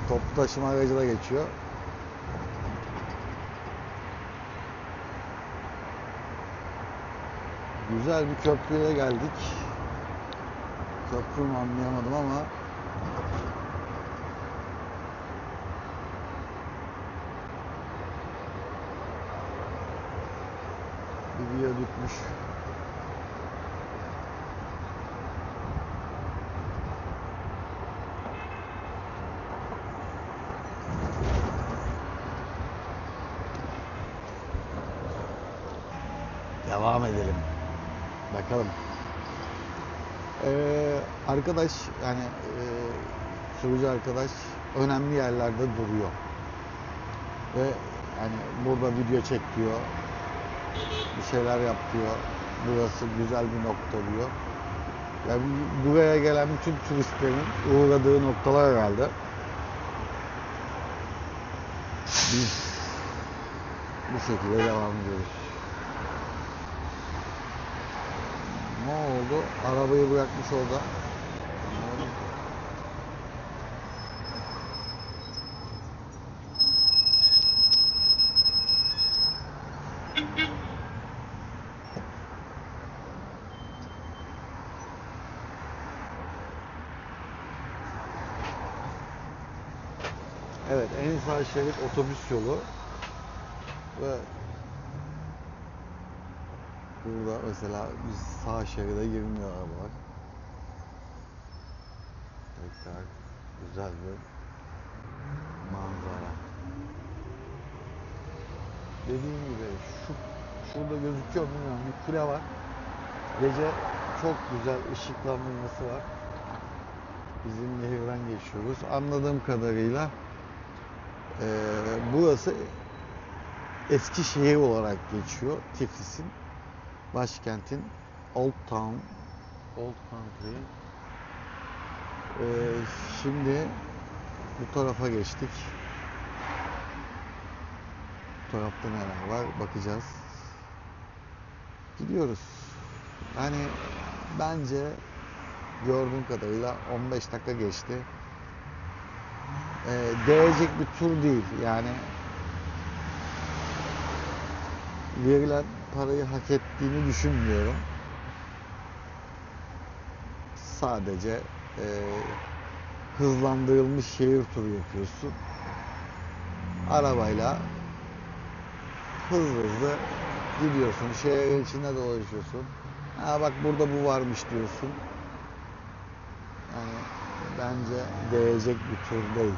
toplu taşıma aracı da geçiyor. Güzel bir köprüye geldik. Köprü mü anlayamadım ama bir viyadükmüş. Devam edelim. Bakalım. Arkadaş yani sürücü arkadaş önemli yerlerde duruyor. Ve yani burada video çek diyor. Bir şeyler yap diyor. Burası güzel bir nokta diyor. Yani buraya gelen bütün turistlerin uğradığı noktalar herhalde. Biz bu şekilde devam ediyoruz. Ne oldu? Arabayı bırakmış orada. Evet, en sağ şerit otobüs yolu ve burada mesela biz sağ şeride girmiyor arabalar. Tekrar güzel bir manzara. Dediğim gibi şurada gözüküyor mu bilmiyorum, bir kule var. Gece çok güzel ışıklandırması var. Bizim nehirden geçiyoruz. Anladığım kadarıyla burası Eskişehir olarak geçiyor. Tiflis'in, başkentin Old Town, Old Country. Şimdi bu tarafa geçtik. Bu tarafta neler var bakacağız. Gidiyoruz. Yani bence gördüğüm kadarıyla 15 dakika geçti. Değecek bir tur değil. Yani verilen parayı hak ettiğini düşünmüyorum. Sadece hızlandırılmış şehir turu yapıyorsun. Arabayla hızlı gidiyorsun. Şehrin içinde dolaşıyorsun. Ha bak burada bu varmış diyorsun. Yani bence değecek bir tur değil.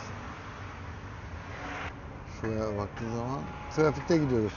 Şuraya baktığın zaman trafikte gidiyoruz.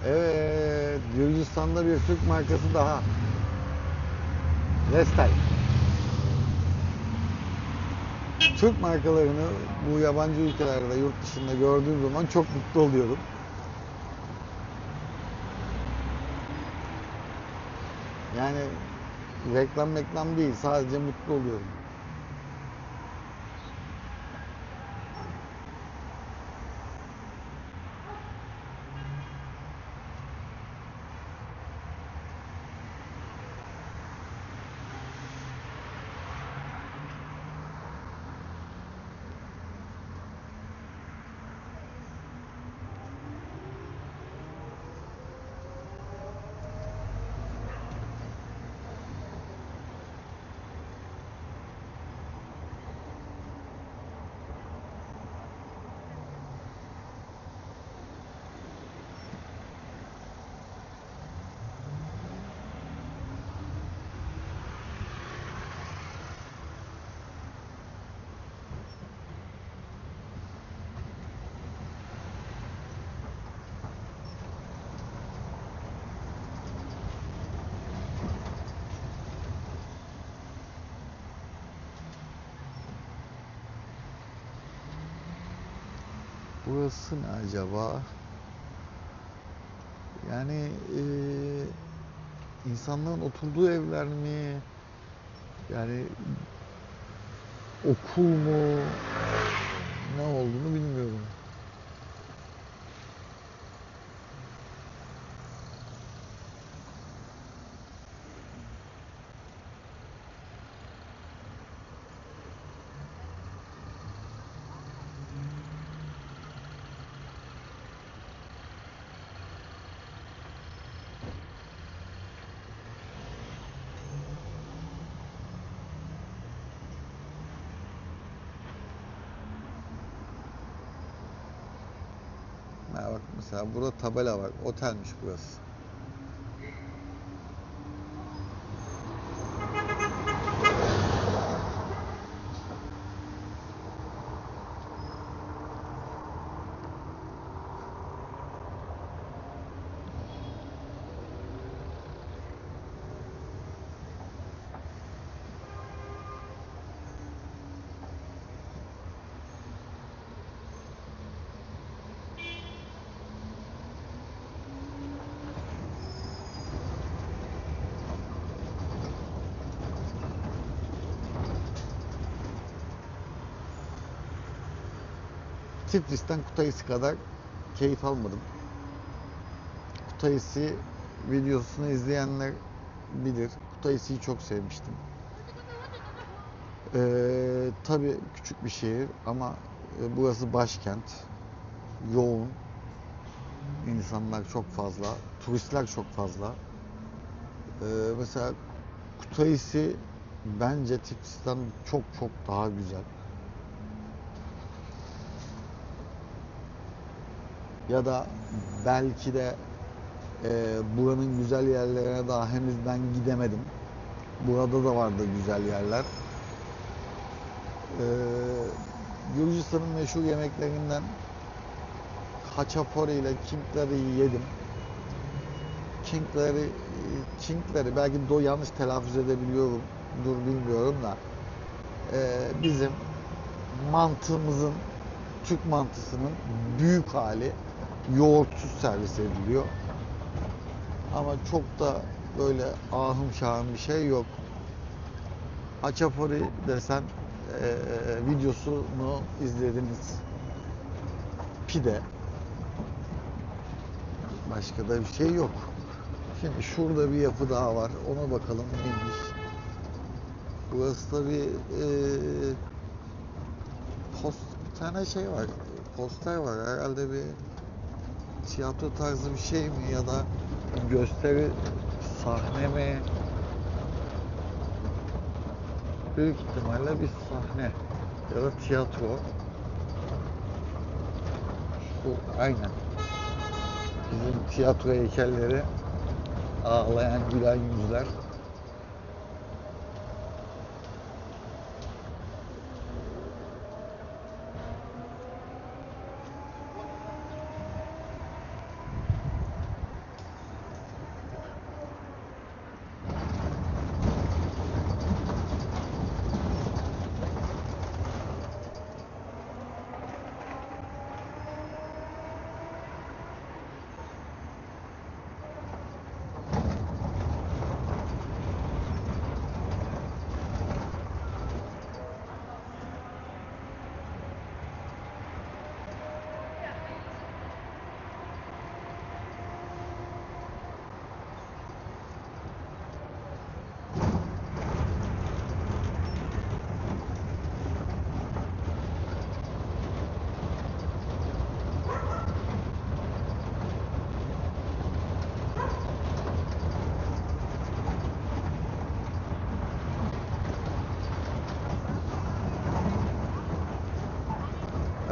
Evet, Gürcistan'da bir Türk markası daha. Vestel. Türk markalarını bu yabancı ülkelerde, yurt dışında gördüğüm zaman çok mutlu oluyorum. Yani reklam değil, sadece mutlu oluyorum. Burası ne acaba? Yani insanların oturduğu evler mi? Yani okul mu? Ne olduğunu bilmiyorum. Ha bak mesela burada tabela var. Otelmiş burası. Tiflis'ten Kutaisi kadar keyif almadım. Kutaisi videosunu izleyenler bilir. Kutaisi'yi çok sevmiştim. Tabii küçük bir şehir ama burası başkent. Yoğun. İnsanlar çok fazla. Turistler çok fazla. Mesela Kutaisi bence Tiflis'ten çok çok daha güzel. Ya da belki de buranın güzel yerlerine daha henüz ben gidemedim. Burada da vardı güzel yerler. Gürcistan'ın meşhur yemeklerinden haçapuri ile kinkleri yedim. Kinkleri belki yanlış telaffuz edebiliyorum, bilmiyorum da bizim mantığımızın, Türk mantısının büyük hali yoğurtsuz servis ediliyor. Ama çok da böyle ahım şahım bir şey yok. Haçapuri desen videosunu izlediniz. Pide. Başka da bir şey yok. Şimdi şurada bir yapı daha var. Ona bakalım neymiş. Burası da bir bir tane şey var. Poster var. Herhalde bir tiyatro tarzı bir şey mi ya da bir gösteri sahne mi? Büyük ihtimalle bir sahne ya da tiyatro. Bu aynen. Bizim tiyatro heykelleri, ağlayan gülen yüzler.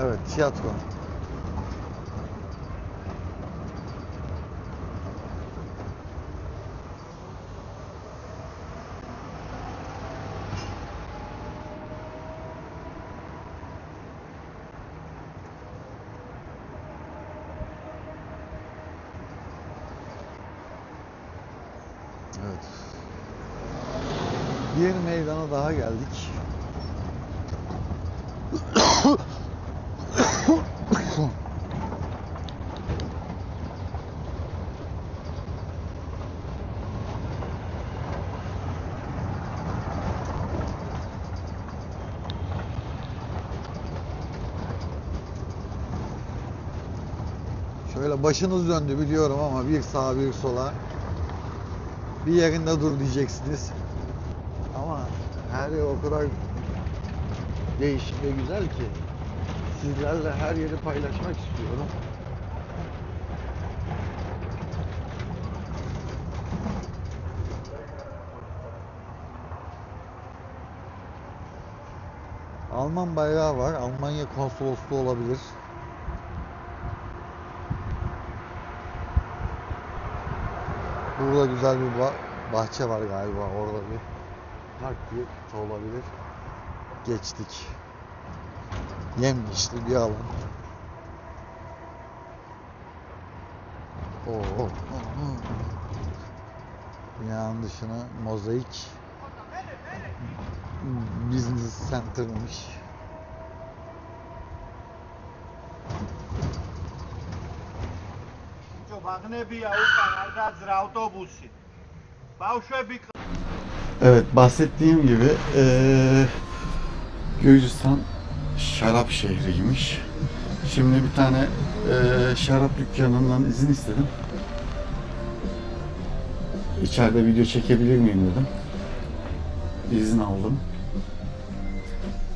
Evet, tiyatro. Evet. Bir meydana daha geldik. Başınız döndü biliyorum ama bir sağa bir sola. Bir yerinde dur diyeceksiniz. Ama her yer o kadar değişik ve güzel ki sizlerle her yeri paylaşmak istiyorum. Alman bayrağı var. Almanya konsolosluğu olabilir. Burada güzel bir bahçe var galiba. Orada bir park bir olabilir. Geçtik. Yemyeşil bir alan. Oo. Dünyanın dışına mozaik business center'mış. Evet, bahsettiğim gibi Gürcistan şarap şehriymiş. Şimdi bir tane şarap dükkanından izin istedim. İçeride video çekebilir miyim dedim. İzin aldım.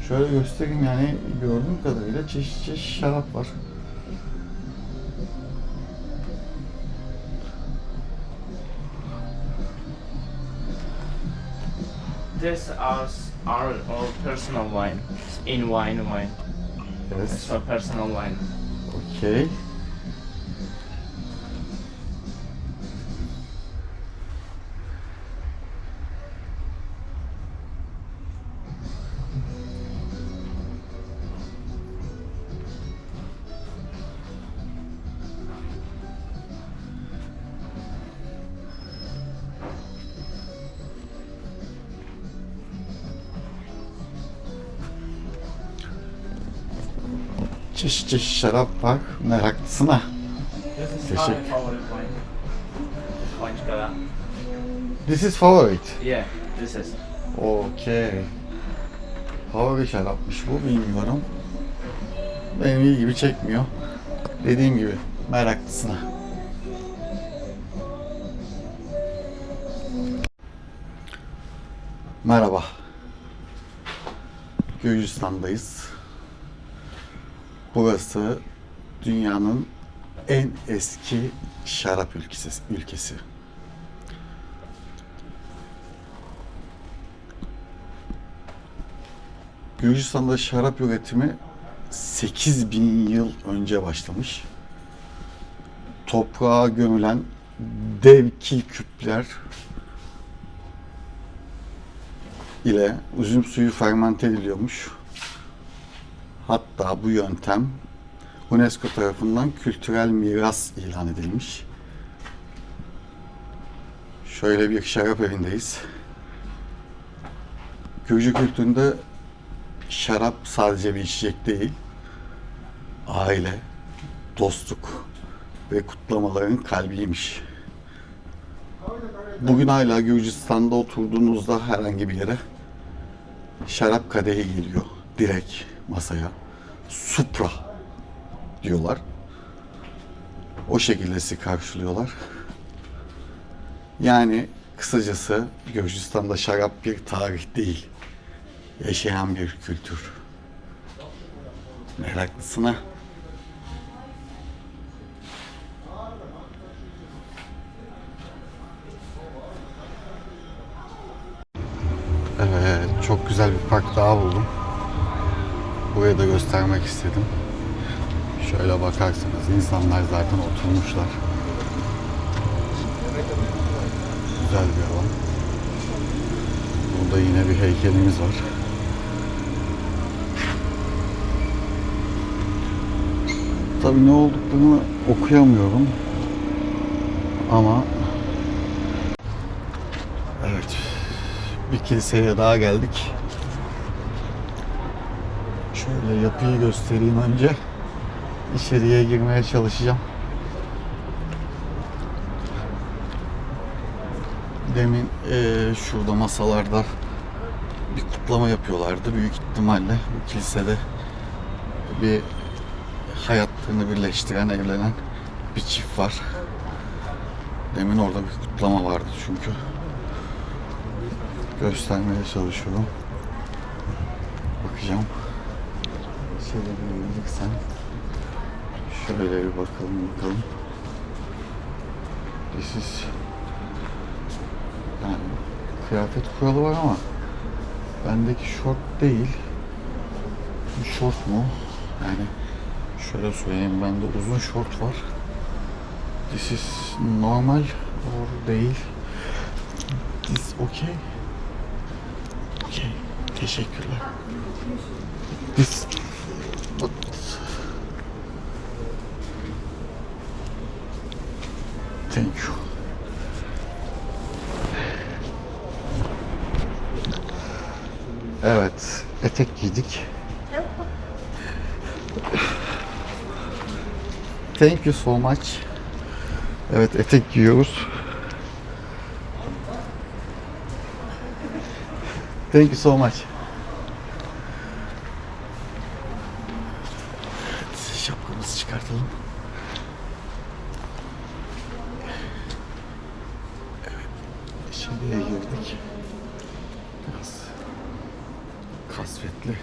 Şöyle göstereyim, yani gördüğüm kadarıyla çeşit çeşit şarap var. This are our personal wine. In wine. Evet. It's for personal wine. Okay. Çeşit çeşit şarap var. Meraklısına. This is Teşekkür. our favorite wine. Wine. This is favorite. Yeah, this is. Okay. Favori şarapmış bu, bilmiyorum. Benim ilgimi çekmiyor. Dediğim gibi meraklısına. Merhaba. Gürcistan'dayız. Burası dünyanın en eski şarap ülkesi. Gürcistan'da şarap üretimi 8000 yıl önce başlamış. Toprağa gömülen dev kil küpler ile üzüm suyu fermente ediliyormuş. Hatta bu yöntem UNESCO tarafından kültürel miras ilan edilmiş. Şöyle bir şarap evindeyiz. Gürcü kültüründe şarap sadece bir içecek değil, aile, dostluk ve kutlamaların kalbiymiş. Bugün hala Gürcistan'da oturduğunuzda herhangi bir yere şarap kadehi geliyor direkt masaya. Supra diyorlar. O şekilde sizi karşılıyorlar. Yani kısacası Gürcistan'da şarap bir tarih değil, yaşayan bir kültür. Meraklısına. Evet, çok güzel bir park daha buldum. Burayı da göstermek istedim. Şöyle bakarsanız insanlar zaten oturmuşlar. Güzel bir alan. Burada yine bir heykelimiz var. Tabii ne olduklarını okuyamıyorum. Ama evet, bir kiliseye daha geldik. Şöyle yapıyı göstereyim önce. İçeriye girmeye çalışacağım. Demin şurada masalarda bir kutlama yapıyorlardı. Büyük ihtimalle bu kilisede bir hayatlarını birleştiren, evlenen bir çift var. Demin orada bir kutlama vardı çünkü. Göstermeye çalışıyorum. Bakacağım. Şöyle bir yürürsen. Şöyle bir bakalım. This is... Yani kıyafet kuralı var ama bendeki şort değil. Bu şort mu? Yani şöyle söyleyeyim, bende uzun şort var. This is normal or değil. This okay? Okay. Teşekkürler. This thank you. Evet, etek giydik. Thank you so much. Evet, etek giyiyoruz. Thank you so much. Evet, şapkamızı çıkartalım. Evet, içeriye girdik. Biraz kasvetli,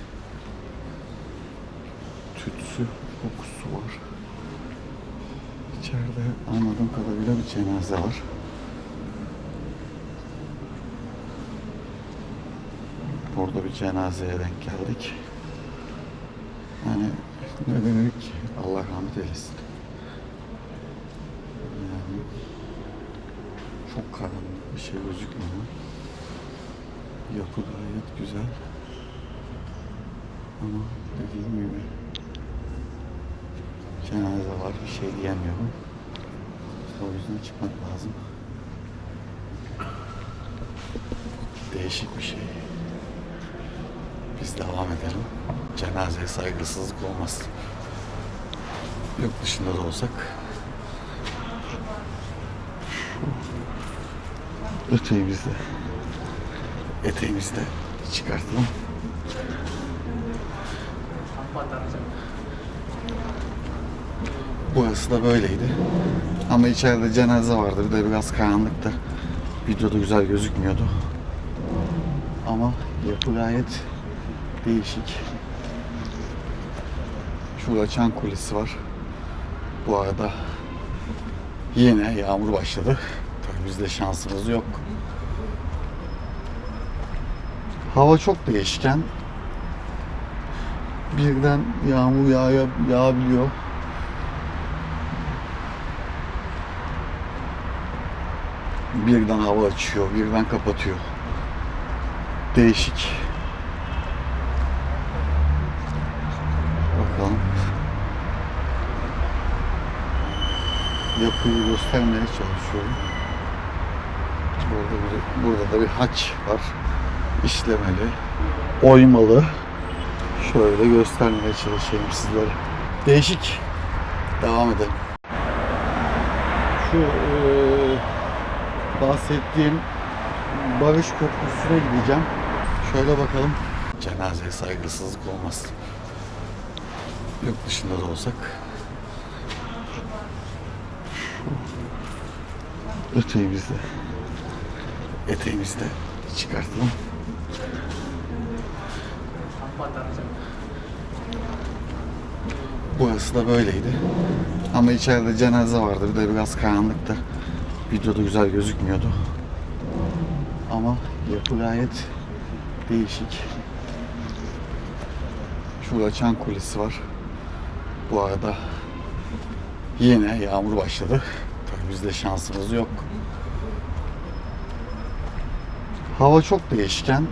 tütsü kokusu var. İçeride anladığım kadarıyla bir cenaze var. Orada bir cenazeye denk geldik. Yani ne demek ki, Allah rahmet eylesin. Yani çok karanlık, bir şey gözükmüyor. Yapı gayet güzel. Ama dediğim gibi cenaze var, bir şey diyemiyorum. O yüzden çıkmak lazım. Değişik bir şey. Biz devam edelim. Cenazeye saygısızlık olmaz. Yurt dışında da olsak. Eteğimizi de çıkartalım. Burası da böyleydi. Ama içeride cenaze vardı. Bir de biraz karanlıktı. Videoda güzel gözükmüyordu. Ama yapı gayet değişik. Şurada Çan Kulesi var. Bu arada yine yağmur başladı. Tabii bizde şansımız yok. Hava çok değişken. Birden yağmur yağabiliyor. Birden hava açıyor, birden kapatıyor. Değişik. Bakalım. Yapıyı göstermeye çalışıyorum. Burada da bir haç var. İşlemeli, oymalı. Şöyle göstermeye çalışayım sizlere. Değişik. Devam edelim. Şu bahsettiğim Barış Köprüsü'ne gideceğim. Şöyle bakalım. Cenazeye saygısızlık olmaz. Yurt dışında da olsak. Eteğimizi de çıkartalım. Burası da böyleydi. Ama içeride cenaze vardı. Bir de biraz karanlıktı. Videoda güzel gözükmüyordu. Ama yapı gayet değişik. Şurada Çan Kulesi var. Bu arada yine yağmur başladı. Tabii bizde şansımız yok. Hava çok değişken.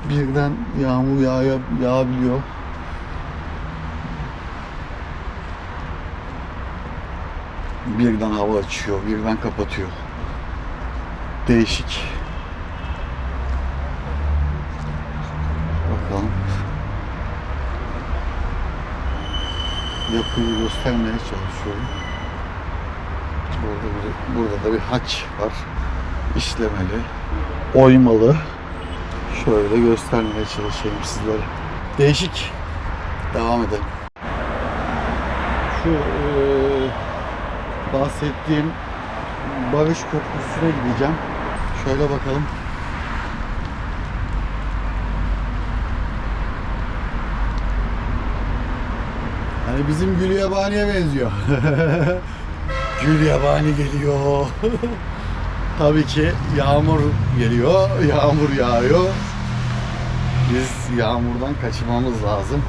Birden yağmur yağabiliyor. Birden hava açıyor, birden kapatıyor. Değişik. Bakalım. Yapıyı göstermeye çalışıyorum. Burada da bir haç var. İşlemeli, oymalı. Şöyle göstermeye çalışayım sizlere. Değişik. Devam edelim. Şu şu bahsettiğim Barış Köprüsü'ne gideceğim. Şöyle bakalım. Hani bizim Gül Yabani'ye benziyor. Gül Yabani geliyor. Tabii ki yağmur geliyor, yağmur yağıyor. Biz yağmurdan kaçınmamız lazım.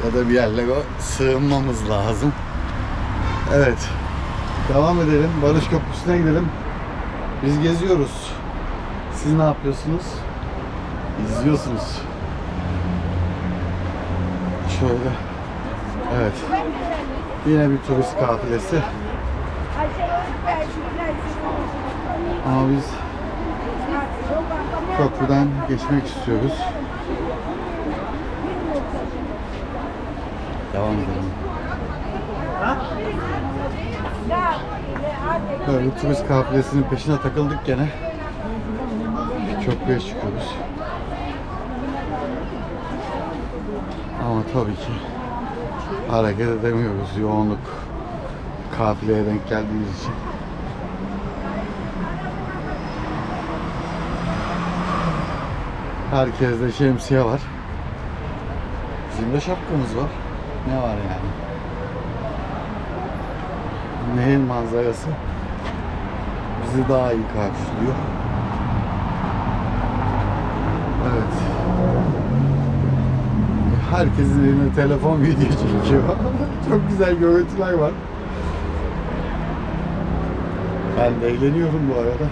Ya da bir yerlere sığınmamız lazım. Evet. Devam edelim. Barış Köprüsü'ne gidelim. Biz geziyoruz. Siz ne yapıyorsunuz? İzliyorsunuz. Şöyle. Evet. Yine bir turist kafilesi. Ama biz köprüden geçmek istiyoruz. Devam edelim. Böyle turist kafilesinin peşine takıldık gene. Köprüye çıkıyoruz. Ama tabii ki hareket edemiyoruz. Yoğunluk kafileye denk geldiğimiz için. Herkeste şemsiye var. Bizim de şapkamız var. Ne var yani? Nehir manzarası bizi daha iyi karşılıyor. Evet. Herkesin elinde telefon video çekiyor. Çok güzel görüntüler var. Ben de eğleniyorum bu arada.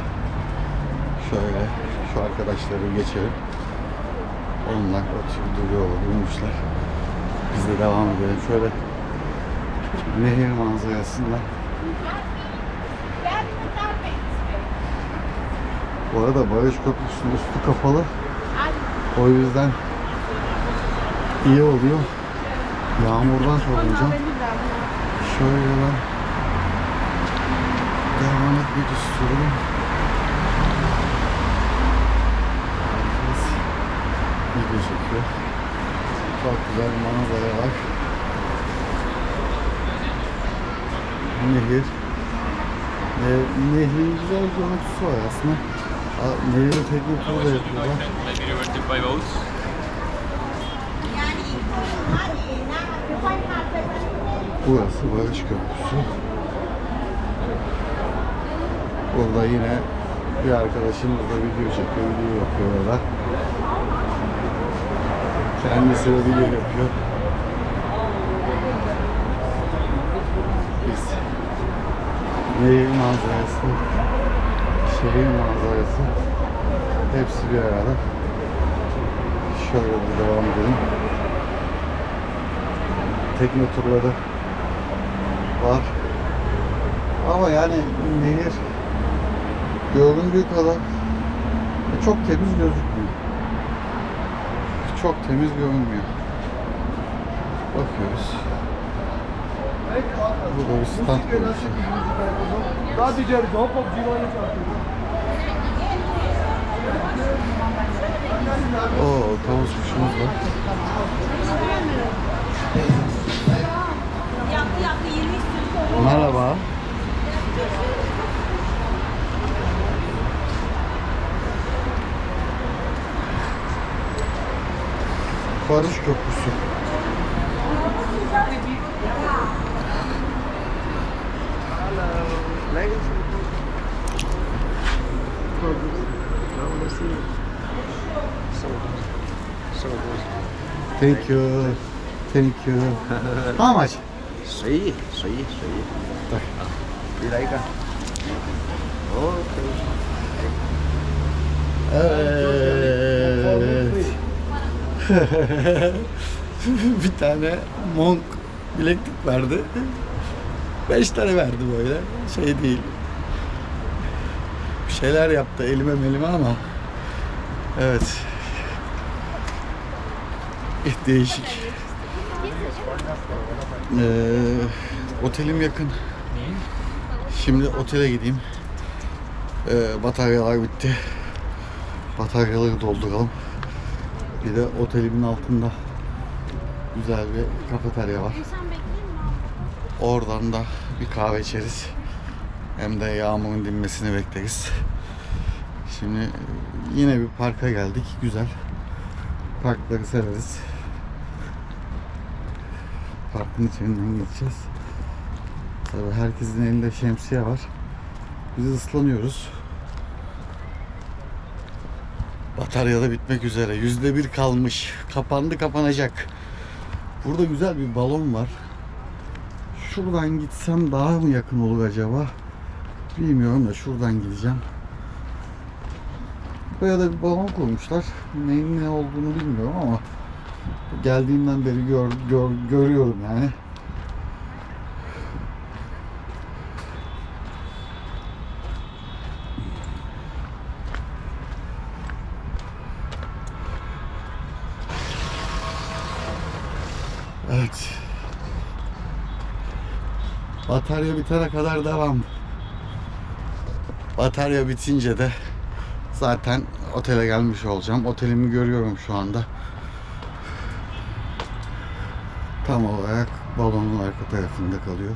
Şöyle şu arkadaşları geçelim. Onlar oturup duruyorlar, uyumuşlar. Biz de devam edelim. Şöyle nehir manzarasında. Bu arada Barış Köprüsü'nün üstü kapalı. O yüzden iyi oluyor. Yağmurdan korunacağım. Şöyle ben devam etmek istiyorum. Herkes video çekiyor. Çok güzel bir manzara var. Nehir. Nehrin güzel bir görüntüsü var aslında. Nehir'e tekne turu da yapıyorlar. Burası Barış Köprüsü. Burada yine bir arkadaşımız da video çekiyor, video yapıyor orada. Kendisi de video yapıyor. Biz nehir manzarası, şehir manzarası hepsi bir arada. Şöyle bir devam edelim. Tekne turları var. Ama yani nehir göründüğü kadar çok temiz gözükmüyor. Çok temiz görünmüyor. Bakıyoruz. Burada bir stand kurulmuş. Oo, tavus kuşumuz var. Merhaba. Barış Köprüsü. Thank you. Thank you. How much? Sweet. Đi lấy cả. Evet. Bir tane monk bileklik verdi. 5 tane verdi böyle. Şey değil. Bir şeyler yaptı elime ama. Evet. Değişik. Otelim yakın. Şimdi otele gideyim. Bataryalar bitti. Bataryaları dolduralım. Bir de otelimin altında güzel bir kafeterya var. Oradan da bir kahve içeriz. Hem de yağmurun dinmesini bekleriz. Şimdi yine bir parka geldik. Güzel. Parkları severiz. Parkın içinden geçeceğiz. Tabii herkesin elinde şemsiye var. Biz ıslanıyoruz. Batarya da bitmek üzere. %1 kalmış. Kapandı, kapanacak. Burada güzel bir balon var. Şuradan gitsem daha mı yakın olur acaba? Bilmiyorum da şuradan gideceğim. Buraya da bir balon koymuşlar. Neyin ne olduğunu bilmiyorum ama geldiğimden beri görüyorum yani. Evet. Batarya bitene kadar devam. Batarya bitince de zaten otele gelmiş olacağım. Otelimi görüyorum şu anda. Tam olarak balonun arka tarafında kalıyor.